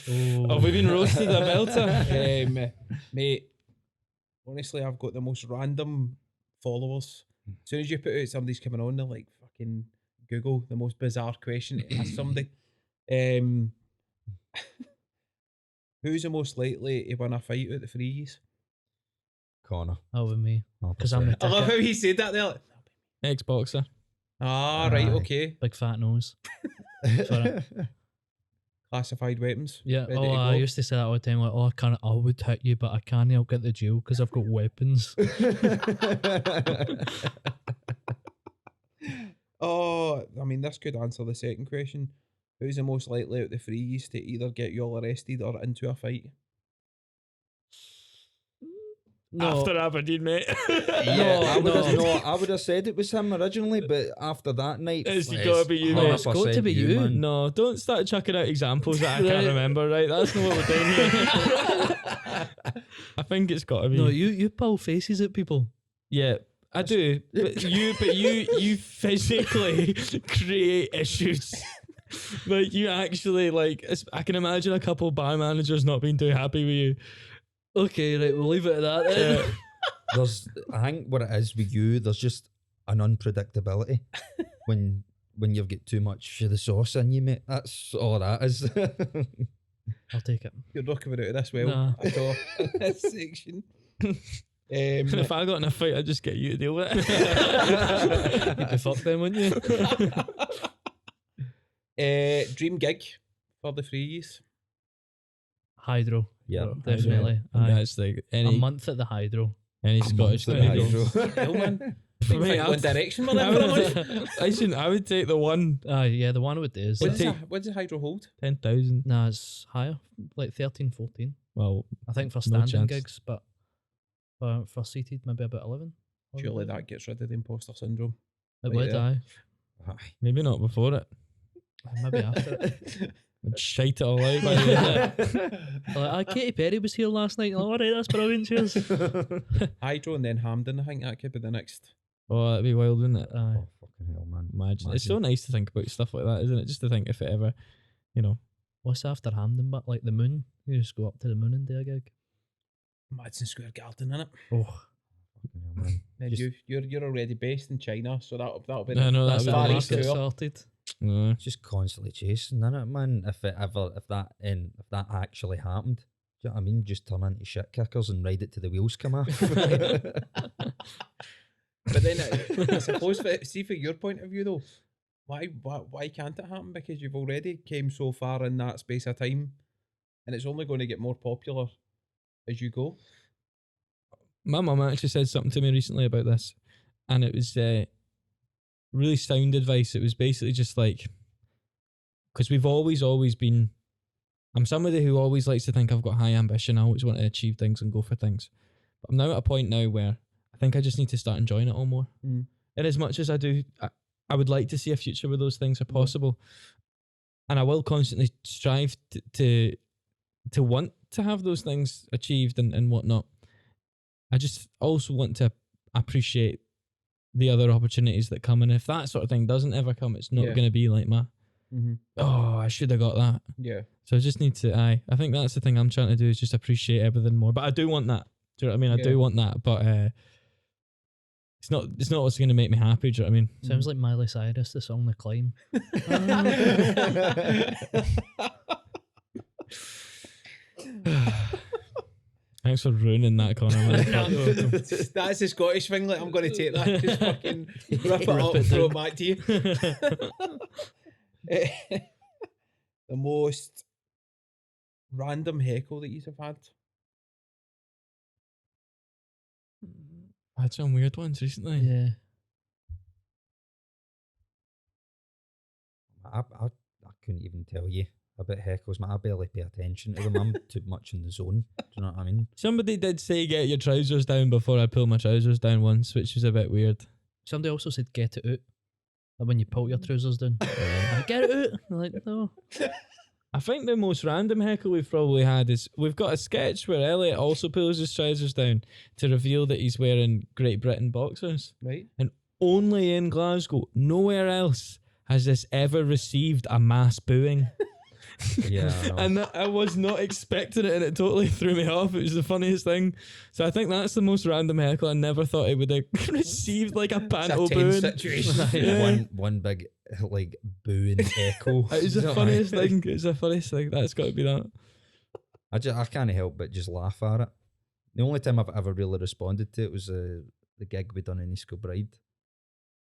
Oh, we've been roasted a belter. Mate, honestly, I've got the most random followers. As soon as you put out somebody's coming on, they're like, fucking Google the most bizarre question to ask somebody. Who's the most likely to win a fight out the three years? Connor. Oh, with me. 100%. Because I'm the I love ticket. how he said that there. Like, Ex-boxer. Ah, right, Aye. okay. Big fat nose. For it. Classified weapons. Yeah. Ready Oh, to I go. used to say that all the time. Like, oh, I would hit you, but I can't. I'll get the jail because I've got weapons. Oh, I mean, this could answer the second question. Who's the most likely out the threes to either get you all arrested or into a fight? No. After Aberdeen, mate. Yeah, I would have no. I would have said it was him originally, but after that night, It's gotta be you, mate. It's got to be 100% you. man. No, don't start chucking out examples that I Right. can't remember, right? That's not what we're doing here. I think it's got to be. No, you pull faces at people. Yeah, I do. But you physically create issues. Like you actually I can imagine a couple bar managers not being too happy with you. Okay, right, we'll leave it at that then. I think what it is with you, there's just an unpredictability when you've got too much of the sauce in you, mate. That's all that is. I'll take it. You're not coming out of this well Nah. at all. This section. And if I got in a fight, I'd just get you to deal with it. You'd be fucked then, wouldn't you? Dream gig for the threes. Hydro. Yeah, Definitely. And Aye. that's like A any month at the Hydro. Scottish The thing. hydro. Hell, man. For me, Think I'd- One Direction, I we're in for a month. would, I would take the one Yeah, the one with days. What Take- does Hydro hold? 10,000. Nah, it's higher, like 13, 14. Well, I think for No standing chance. gigs, but for seated, maybe about 11. Surely that gets rid of the imposter syndrome. It Right would, there. aye. maybe not before it. Maybe after it. I'd shite it all out by the end. Like, Katy Perry was here last night. Like, all right, that's brilliant. Cheers. Hydro and then Hampden. I think that could be the next. Oh, that'd be wild, wouldn't it? Aye. Oh, fucking hell, man. Imagine. It's so nice to think about stuff like that, isn't it? Just to think if it ever, What's after Hampden, but like the moon? You just go up to the moon and do a gig. Madison Square Garden, innit? Oh, Fucking hell, man. Then Just- you're already based in China, so that'll be I know that's that how Far the East market tour. started. It's just constantly chasing, innit, man? If that actually happened, do you know what I mean? Just turn into shit kickers and ride it till the wheels come off. But then I suppose, see from your point of view though, why can't it happen? Because you've already came so far in that space of time, and it's only going to get more popular as you go. My mum actually said something to me recently about this, and it was really sound advice. It was basically just like, because we've always been, I'm somebody who always likes to think I've got high ambition. I always want to achieve things and go for things. But I'm now at a point now where I think I just need to start enjoying it all more. Mm. And as much as I do, I would like to see a future where those things are possible. And I will constantly strive to want to have those things achieved and whatnot. I just also want to appreciate the other opportunities that come. And if that sort of thing doesn't ever come, it's not Yeah. going to be like Mm-hmm. oh, I should have got that. Yeah. So I just need to, I think that's the thing I'm trying to do is just appreciate everything more. But I do want that. Do you know what I mean? I Yeah. do want that, but it's not what's going to make me happy. Do you know what I mean? Sounds like Miley Cyrus, the song The Climb. Thanks for ruining that, Connor. Man. That's the Scottish thing. Like I'm going to take that. Just fucking rip it up it and throw down. it back to you. The most random heckle that you have had. I had some weird ones recently. Yeah. I couldn't even tell you about heckles, man. I barely pay attention to them. I'm too much in the zone. Do you know what I mean? Somebody did say get your trousers down before I pull my trousers down once, which was a bit weird. Somebody also said get it out. Like when you pull your trousers down. Like, get it out. I'm like, no. I think the most random heckle we've probably had is we've got a sketch where Elliot also pulls his trousers down to reveal that he's wearing Great Britain boxers. Right. Only in Glasgow, nowhere else has this ever received a mass booing. Yeah, I know. And I was not expecting it, and it totally threw me off. It was the funniest thing. So I think that's the most random heckle. I never thought it would have received like a It's a panto tense booing. situation. Yeah. One big like booing echo. It was the funniest thing. It was the funniest thing. That's got to be that. I can't help but just laugh at it. The only time I've ever really responded to it was the gig we done in East Kilbride.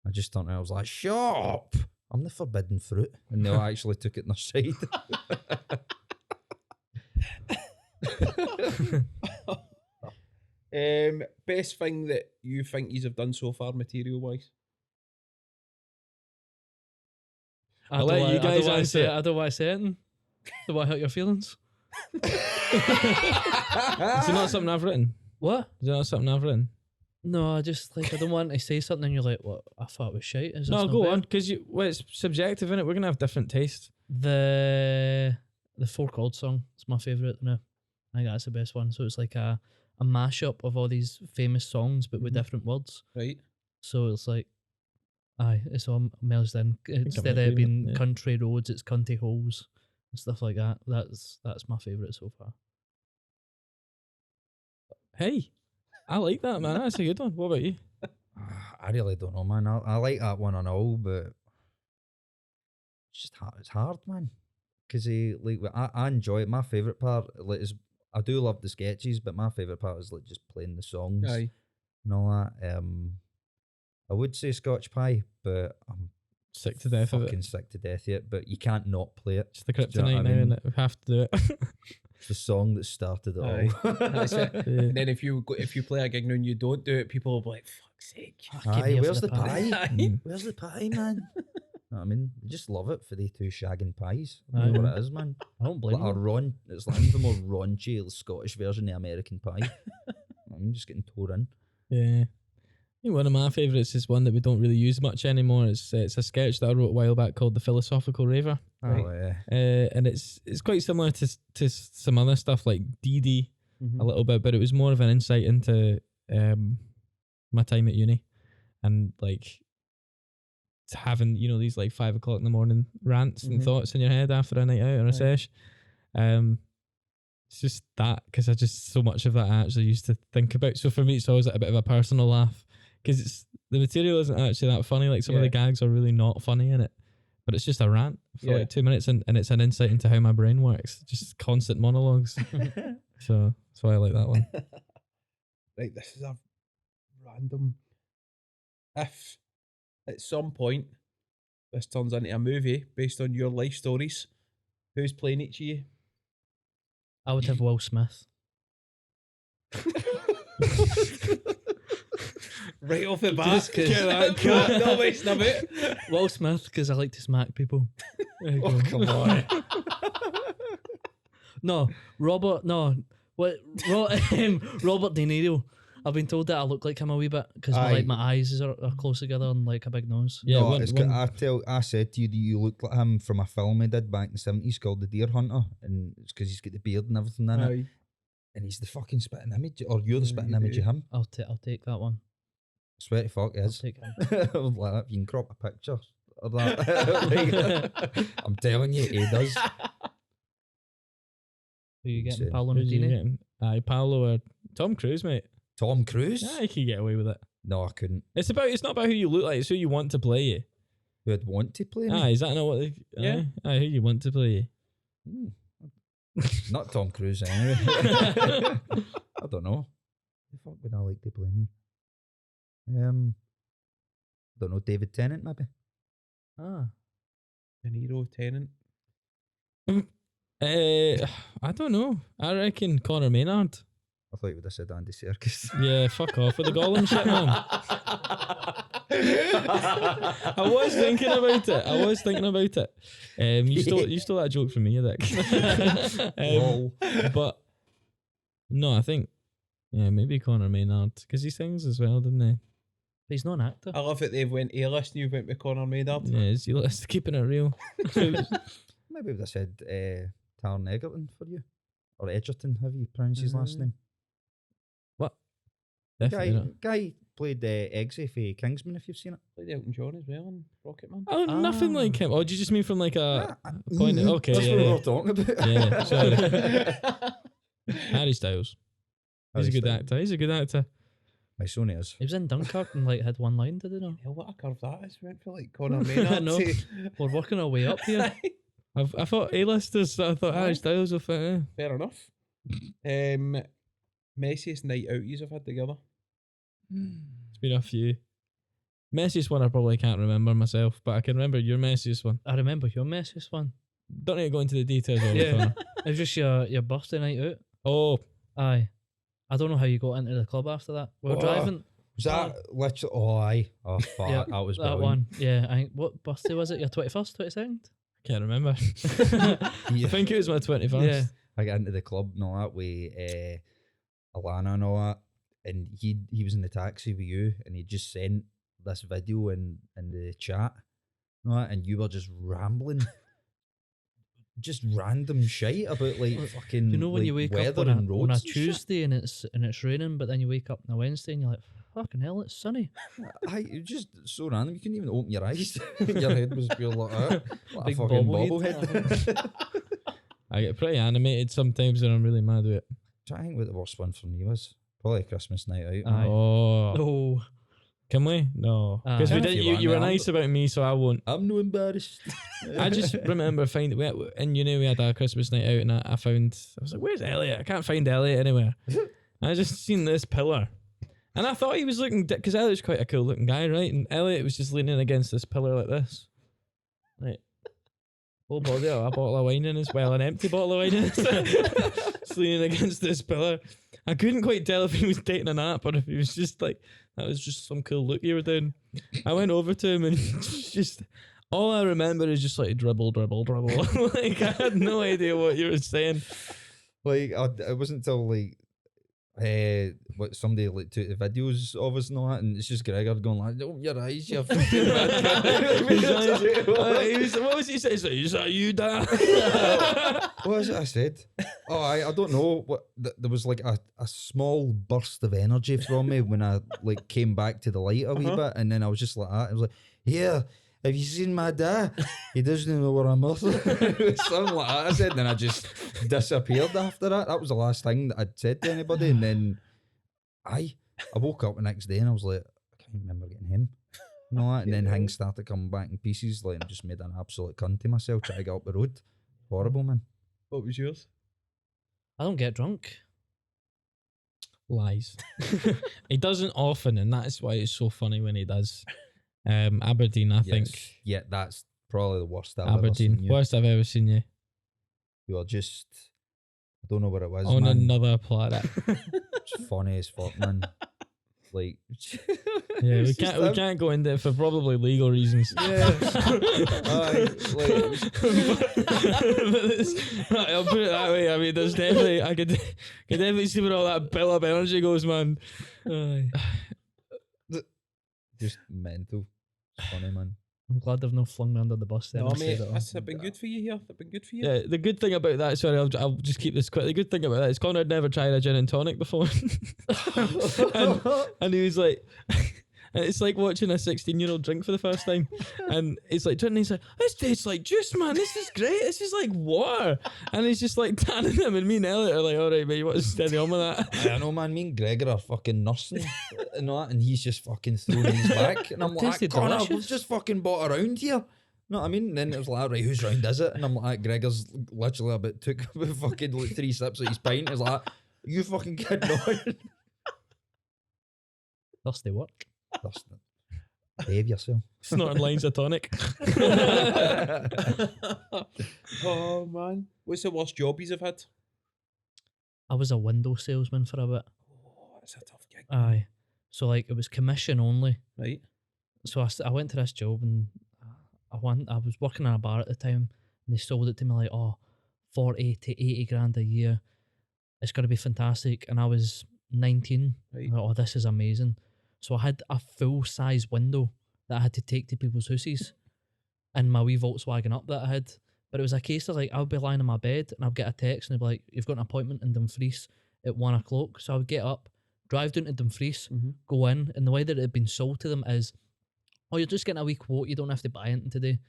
I just turned around, I was like, shut up! I'm the forbidden fruit. And they all actually took it in their side. Best thing that you think you have done so far, material wise? I I'll don't let want- you I don't guys want to answer say it. I don't want to say anything. Don't want to hurt your feelings. Is it not something I've written? What? Is it not something I've written? No, I just like I don't want to say something and you're like, what? I thought it was shite. Is No, this go not on, better? because it's subjective, innit? We're gonna have different tastes. The Four Chord song is my favourite now. I think that's the best one. So it's like a mashup of all these famous songs but with Mhm. different words. Right. So it's like, aye, it's all melds in. Instead in of being agreement, yeah. country roads, it's cunty holes and stuff like that. That's my favourite so far. Hey, I like that, man. That's a good one. What about you? I really don't know, man. I like that one and all, but it's just hard. It's hard, man. Because I enjoy it. My favourite part, like, is I do love the sketches, but my favourite part is like just playing the songs Aye. and all that. I would say Scotch Pie, but I'm Sick to death of fucking it. sick to death yet. But you can't not play it. It's the Do you know kryptonite what I now, mean? innit? We have to do it. It's the song that started it Aye. all. That's it. Yeah. And then if you play a gig now and you don't do it, people will be like, "Fuck's sake!" I came Aye, here for where's the pie? Aye. Mm. Where's the pie, man? Know what I mean, I just love it for the two shagging pies. Aye. That's what it is, man. I don't blame Like a them. it's like even more raunchy Scottish version of American Pie. I'm just getting tore in. Yeah. I think one of my favourites is one that we don't really use much anymore. It's a sketch that I wrote a while back called The Philosophical Raver. Oh yeah. And it's quite similar to some other stuff like DD Mhm. a little bit, but it was more of an insight into my time at uni and like having, you know, these like 5 o'clock in the morning rants and Mhm. thoughts in your head after a night out or a Aye. sesh. It's just that because I just so much of that I actually used to think about. So for me, it's always a bit of a personal laugh because it's the material isn't actually that funny. Like some of the Yeah. gags are really not funny in it, but it's just a rant for Yeah. like 2 minutes and it's an insight into how my brain works. Just constant monologues. So that's why I like that one. Right, this is a random. If at some point this turns into a movie based on your life stories, who's playing each of you? I would have Will Smith. Right off the bat, Just 'cause- get that cut. Not wasting a bit. Will Smith, because I like to smack people. There you Oh, go. come on. No, Robert. No, what? Robert De Niro. I've been told that I look like him a wee bit because Aye. my eyes are close together and like a big nose. Yeah, No, one- it's one- I said to you that you look like him from a film he did back in the 70s called The Deer Hunter, and it's because he's got the beard and everything in it, Aye. and he's the fucking spitting image, or you're the Yeah, spitting you image do. of him. I'll take that one. I swear to fuck, he I'll is. take him. Like that, you can crop a picture of that. Like, I'm telling you, he does. Who you getting? Insane. Paolo Who's you Nutini? getting? Aye, Paolo or Tom Cruise, mate. Tom Cruise? Yeah, you could get away with it. No, I couldn't. It's not about who you look like, it's who you want to play you. Who would want to play me? Aye, is that not what they Yeah. Aye, who you want to play you. Hmm. Not Tom Cruise anyway. I don't know. Who the fuck would I like to play me? Don't know, David Tennant maybe. Ah, De Niro, Tennant. I don't know. I reckon Conor Maynard. I thought you would have said Andy Serkis. Yeah, fuck off with the Gollum shit, man. I was thinking about it. You stole that joke from me, you dick. Lol. But no, I think maybe Conor Maynard because he sings as well, doesn't he? but he's not an actor. I love that they've went A-list and you went with Conor Maynard. Yeah, is he keeping it real? Maybe I would have said Taron Egerton for you. Or Edgerton, have you pronounced his last name? What? Definitely not. Guy played Eggsy for Kingsman, if you've seen it. Played Elton John as well and Rocketman. Oh, nothing like him. Oh, do you just mean from like a point? Mhm. Okay, That's yeah, what we yeah. were talking about. Yeah, sorry. Harry Styles. He's a good Styles. actor. He's a good actor. My son is. He was in Dunkirk and like had one line, did he not? Hell, what a curve that is. Went for like Conor Maynard. I know. to- We're working our way up here. I thought A-listers. So I thought Harry Styles will fit in. Fair enough. Messiest night out you've had together. It's been a few. Messiest one I probably can't remember myself, but I can remember your messiest one. I remember your messiest one. Don't need to go into the details of it. Yeah. Connor. It was just your birthday night out. Oh, Aye. I don't know how you got into the club after that. We were Oh, driving. Was that literally? Oh, aye. Oh, fuck. Yeah, that was that brilliant. one. Yeah. I think, what birthday was it? Your 21st, 22nd? can't remember. Yeah. I think it was my 21st. Yeah. I got into the club and all that with Alana and all that, and he was in the taxi with you, and he just sent this video in the chat, you know, and you were just rambling, just random shite about like fucking. You know when like, you wake weather up and on a roads and shit? Tuesday and it's raining, but then you wake up on a Wednesday and you're like, fucking hell, it's sunny. It was just so random. You couldn't even open your eyes. Your head was pure like that, like Big a fucking bobblehead. bobblehead. I get pretty animated sometimes when I'm really mad with it. I think what the worst one for me was probably Christmas night out. Aye. Oh, Oh. can we? No, because we If did. you You, want you me, were I'm- nice about me, so I won't. I'm no embarrassed. I just remember finding in uni we had a Christmas night out, and I was like, "Where's Elliot? I can't find Elliot anywhere." I just seen this pillar, and I thought he was looking because Elliot's quite a cool looking guy, right? And Elliot was just leaning against this pillar like this, like whole body, a bottle of wine in his, well, an empty bottle of wine in his, just leaning against this pillar. I couldn't quite tell if he was taking a nap or if he was just like, that was just some cool look you were doing. I went over to him and just, all I remember is just like dribble. Like I had no idea what you were saying. Like it wasn't until like what somebody like took the videos of us and all that, and it's just Gregor going like, "Open your eyes, you fucking mad guy." What was he saying? He's like, "Is that you, Dad?" What was it I said? Oh, I don't know. What there was like a small burst of energy from me when I like came back to the light a wee bit, and then I was just like that. I was like, "Yeah, have you seen my dad? He doesn't know where I'm at." Something like that I said, and then I just disappeared after that. That was the last thing that I'd said to anybody, and then I woke up the next day and I was like, I can't remember getting him. No, and then things started coming back in pieces, like, and just made an absolute cunt to myself trying to get up the road. Horrible, man. What was yours? I don't get drunk. Lies. He doesn't often, and that's why it's so funny when he does. Aberdeen, I think. Yeah, that's probably the worst I've ever seen Aberdeen, you. worst I've ever seen you You are just, I don't know what it was, on man. another planet. It's funny as fuck, man. Like, Yeah, we it's just can't go into it for probably legal reasons. Yeah. Aye, like, Right, I'll put it that way. I mean, there's definitely I could definitely see where all that build up energy goes, man. Aye. just mental. It's funny, man. I'm glad they've not flung me under the bus then. No, and said mate, it all. that's been good for you here. They've been good for you. Yeah, the good thing about that, sorry, I'll just keep this quick. The good thing about that is Connor had never tried a gin and tonic before, and he was like, and it's like watching a 16-year-old drink for the first time, and it's like drinking. He's like, "This tastes like juice, man. This is great. This is like water," and he's just like tanning him, and me and Elliot are like, "All right, mate, what's steady on with that?" I know, man. Me and Gregor are fucking nursing and all that, and he's just fucking throwing his back. And I'm like, Tasted Connor, delicious. we've just fucking bought around here. You know what I mean? And then it was like, right, whose round is it? And I'm like, Gregor's literally took fucking like 3 sips of his pint. He's like, you fucking kidding on? Thirsty work. Dustin, behave yourself. Snorting lines of tonic. Oh man, what's the worst job you've had? I was a window salesman for a bit. Oh, that's a tough gig. Aye. So like it was commission only. Right. So I went to this job and I was working in a bar at the time and they sold it to me like, oh, 40 to 80 grand a year. It's going to be fantastic. And I was 19. Right. Like, oh, this is amazing. So I had a full size window that I had to take to people's houses and my wee Volkswagen up that I had. But it was a case of like, I would be lying in my bed and I'd get a text and they'd be like, you've got an appointment in Dumfries at 1 o'clock. So I would get up, drive down to Dumfries, go in, and the way that it had been sold to them is, oh, you're just getting a wee quote, you don't have to buy anything today.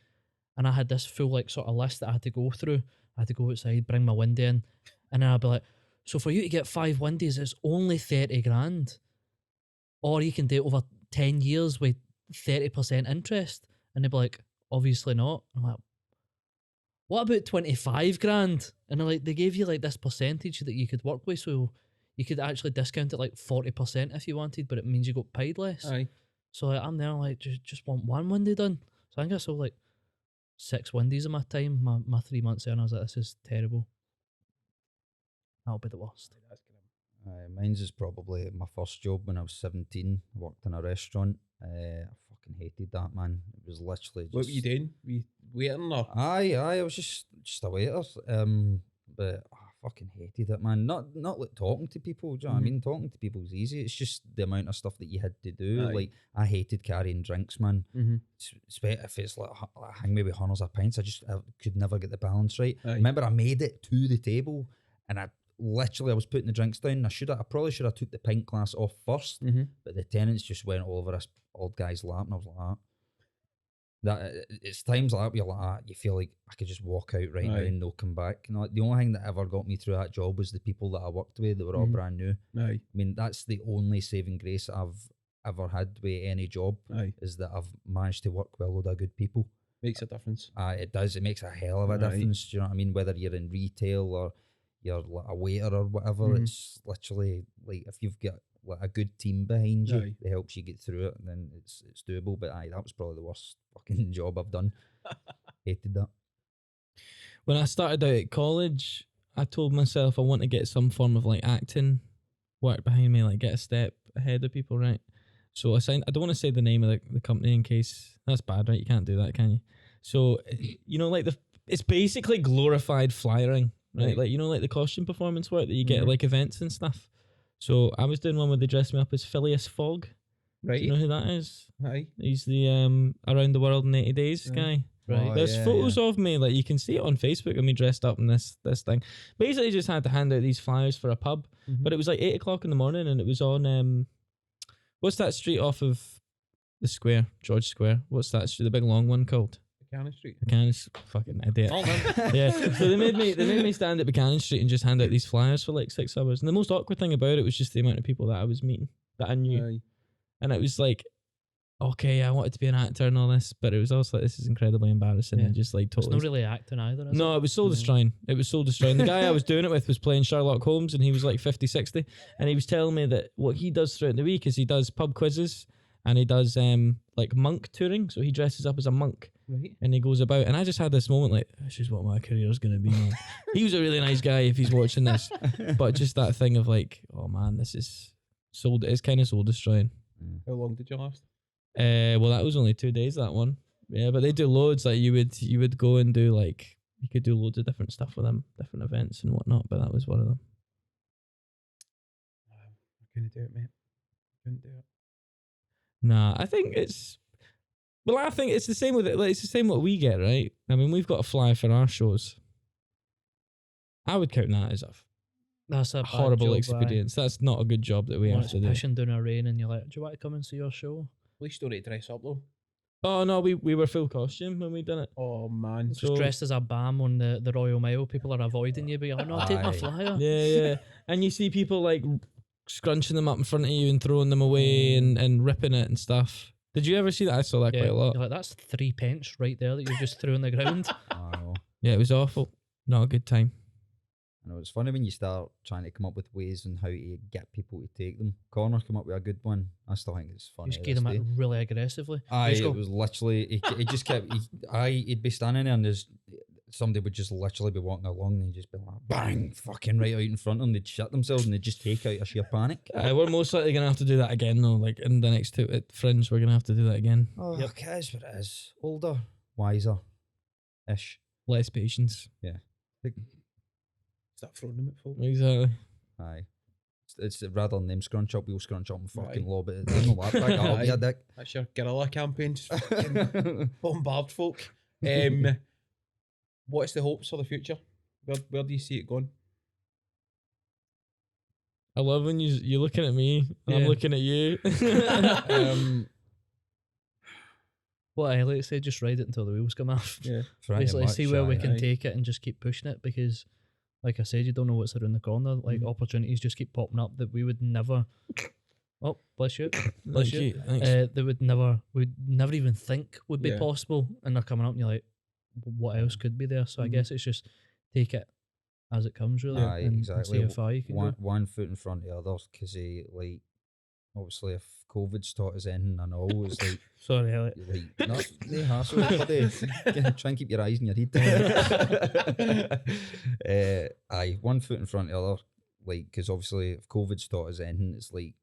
And I had this full like sort of list that I had to go through. I had to go outside, bring my window in, and then I'd be like, so for you to get 5 windows, it's only 30 grand. Or you can do it over 10 years with 30% interest. And they'd be like, obviously not. I'm like, what about 25 grand? And they're like, they gave you like this percentage that you could work with, so you could actually discount it like 40% if you wanted, but it means you got paid less. Aye. So like I'm there like just want one windy done. So I think I saw like 6 windies in my time, my 3 months there, and I was like, this is terrible. That'll be the worst. That's grim. Mine's is probably my first job when I was 17. I worked in a restaurant. I fucking hated that, man. It was literally just... What were you doing? Were you waiting or? Aye, I was just a waiter. But I fucking hated it, man. Not like talking to people. Do you know what I mean? Talking to people's easy. It's just the amount of stuff that you had to do. Aye. Like I hated carrying drinks, man. Mm-hmm. If it's like hang me with hundreds of pints, I could never get the balance right. Aye. Remember, I made it to the table, and I was putting the drinks down. I probably should have took the pint glass off first, Mm-hmm. but the tenants just went all over this old guy's lap, and I was like, it's times like that where you're like, you feel like I could just walk out right now Aye. and no come back. You know, the only thing that ever got me through that job was the people that I worked with that were all Mhm. brand new. Aye. I mean, that's the only saving grace I've ever had with any job, Aye. is that I've managed to work with a load of good people. Makes a difference. It does. It makes a hell of a Aye. difference. Do you know what I mean? Whether you're in retail or you're like a waiter or whatever, Mhm. it's literally like if you've got like a good team behind you Aye. that helps you get through it, then it's doable. But aye, that was probably the worst fucking job I've done. Hated that. When I started out at college, I told myself I want to get some form of like acting work behind me, like get a step ahead of people, right? So I signed. I don't want to say the name of the company in case that's bad, right? You can't do that, can you? So like it's basically glorified flyering, right? Right. Like like the costume performance work that you get at Mhm. like events and stuff. So I was doing one where they dressed me up as Phileas Fogg. Right. Do you know who that is? Aye. He's the Around the World in 80 Days Aye. guy. Right. There's photos of me, like you can see it on Facebook of me dressed up in this thing. Basically just had to hand out these flyers for a pub. Mhm. But it was like 8 o'clock in the morning and it was on what's that street off of the square, George Square? What's that street, the big long one called? Buchanan Street. Buchanan, fucking idiot. Oh, man. Yeah. So they made me stand at Buchanan Street and just hand out these flyers for like 6 hours. And the most awkward thing about it was just the amount of people that I was meeting that I knew. Aye. And it was like, okay, I wanted to be an actor and all this, but it was also like, this is incredibly embarrassing Yeah. and just like It's totally. not really acting either, is No, it? it was soul destroying. It was soul destroying. The guy I was doing it with was playing Sherlock Holmes and he was like 50, 60. And he was telling me that what he does throughout the week is he does pub quizzes and he does like monk touring. So he dresses up as a monk Right. and he goes about. And I just had this moment like, this is what my career is going to be, man. He was a really nice guy if he's watching this. But just that thing of like, oh man, this is it's kind of soul destroying. How long did you last? Well, that was only 2 days, that one. Yeah, but they do loads. Like you would go and do like you could do loads of different stuff with them, different events and whatnot. But that was one of them. I couldn't do it, mate. Couldn't do it. Nah, I think it's the same with it. Like it's the same what we get, right? I mean, we've got a flyer for our shows. I would count that as That's a a bad horrible job, aye. experience. That's not a good job that we When have it's to do. pissing down a rain and you're like, do you want to come and see your show? At least don't dress up though. Oh no, we were full costume when we done it. Oh man. So- Just dressed as a BAM on the Royal Mile, people are avoiding you, but you're like, no, take my Aye. flyer. Yeah. And you see people like scrunching them up in front of you and throwing them away and ripping it and stuff. Did you ever see that? I saw that Yeah, quite a lot. you're like, that's 3 pence right there that you just threw on the ground. Oh, Yeah, it was awful. Not a good time. I know it's funny when you start trying to come up with ways on how to get people to take them. Connor came up with a good one. I still think it's You funny. just to gave this them it day. really aggressively. Aye, Let's it go. was literally. He just kept. He'd be standing there, and somebody would just literally be walking along, and he'd just be like, bang, fucking right out in front of them. They'd shut themselves, and they'd just take out of sheer panic. We're most likely going to have to do that again, though. Like in the next two at Fringe, we're going to have to do that again. Oh, Yep. it is what it is. Older, wiser, ish. Less patience. Start throwing them at folk. Exactly. Aye. It's rather than them scrunch up, we'll scrunch up and fucking Aye. lob it. There's no lap back. I'll be a dick. That's your guerrilla campaign. Just fucking bombard folk. What's the hopes for the future? Where do you see it going? I love when you're looking at me and I'm Yeah. looking at you. What Elliot said, just ride it until the wheels come off. Yeah. Pretty Basically, much, see where we aye. can Aye. take it and just keep pushing it because, like I said, you don't know what's around the corner. Like opportunities just keep popping up that we would never. Oh, bless you. Bless Thank you. you. Thanks. They would never even think would be Yeah. possible, and they're coming up, and you're like, what else could be there? So I Mhm. guess it's just take it as it comes, really, Aye, and exactly. see how far you can one, go. one foot in front of the other because like obviously if COVID's taught us anything and all, it's like, Sorry, Elliot. no hassle, buddy. Try and keep your eyes in your head. Aye, one foot in front of the other. Like, because obviously if COVID's taught us anything, it's like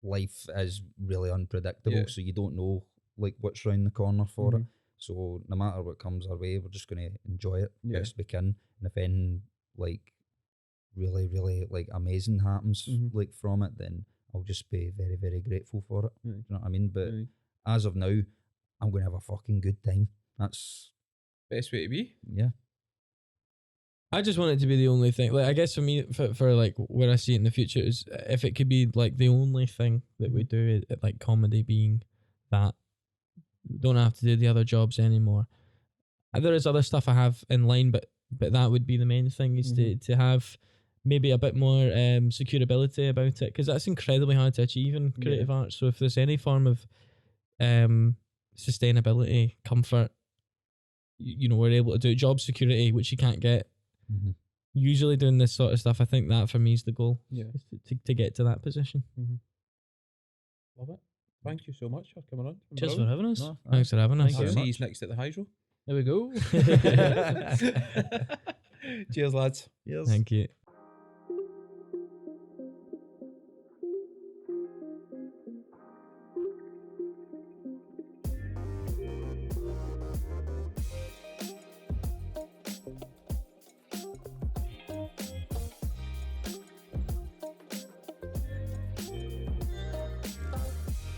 life is really unpredictable. Yeah. So you don't know like what's round the corner for it. Mhm. So no matter what comes our way, we're just going to enjoy it Yeah. best we can. And if anything like really, really like amazing happens Mhm. like from it, then I'll just be very, very grateful for it. Aye. Do you know what I mean? But Aye. as of now, I'm going to have a fucking good time. That's, Best way to be. yeah. I just want it to be the only thing. Like, I guess for me, for like where I see it in the future is if it could be like the only thing that we do, like comedy being that, we don't have to do the other jobs anymore. There is other stuff I have in line, but that would be the main thing is to have maybe a bit more securability about it, because that's incredibly hard to achieve in creative arts. So if there's any form of sustainability, comfort, you know, we're able to do job security, which you can't get usually doing this sort of stuff. I think that for me is the goal. Yeah. Is to get to that position. Love it. Thank you so much for coming on. Cheers for having us. No, Thanks for having us. I'll see you next at the Hydro. There we go. Cheers, lads. Yes. Thank you.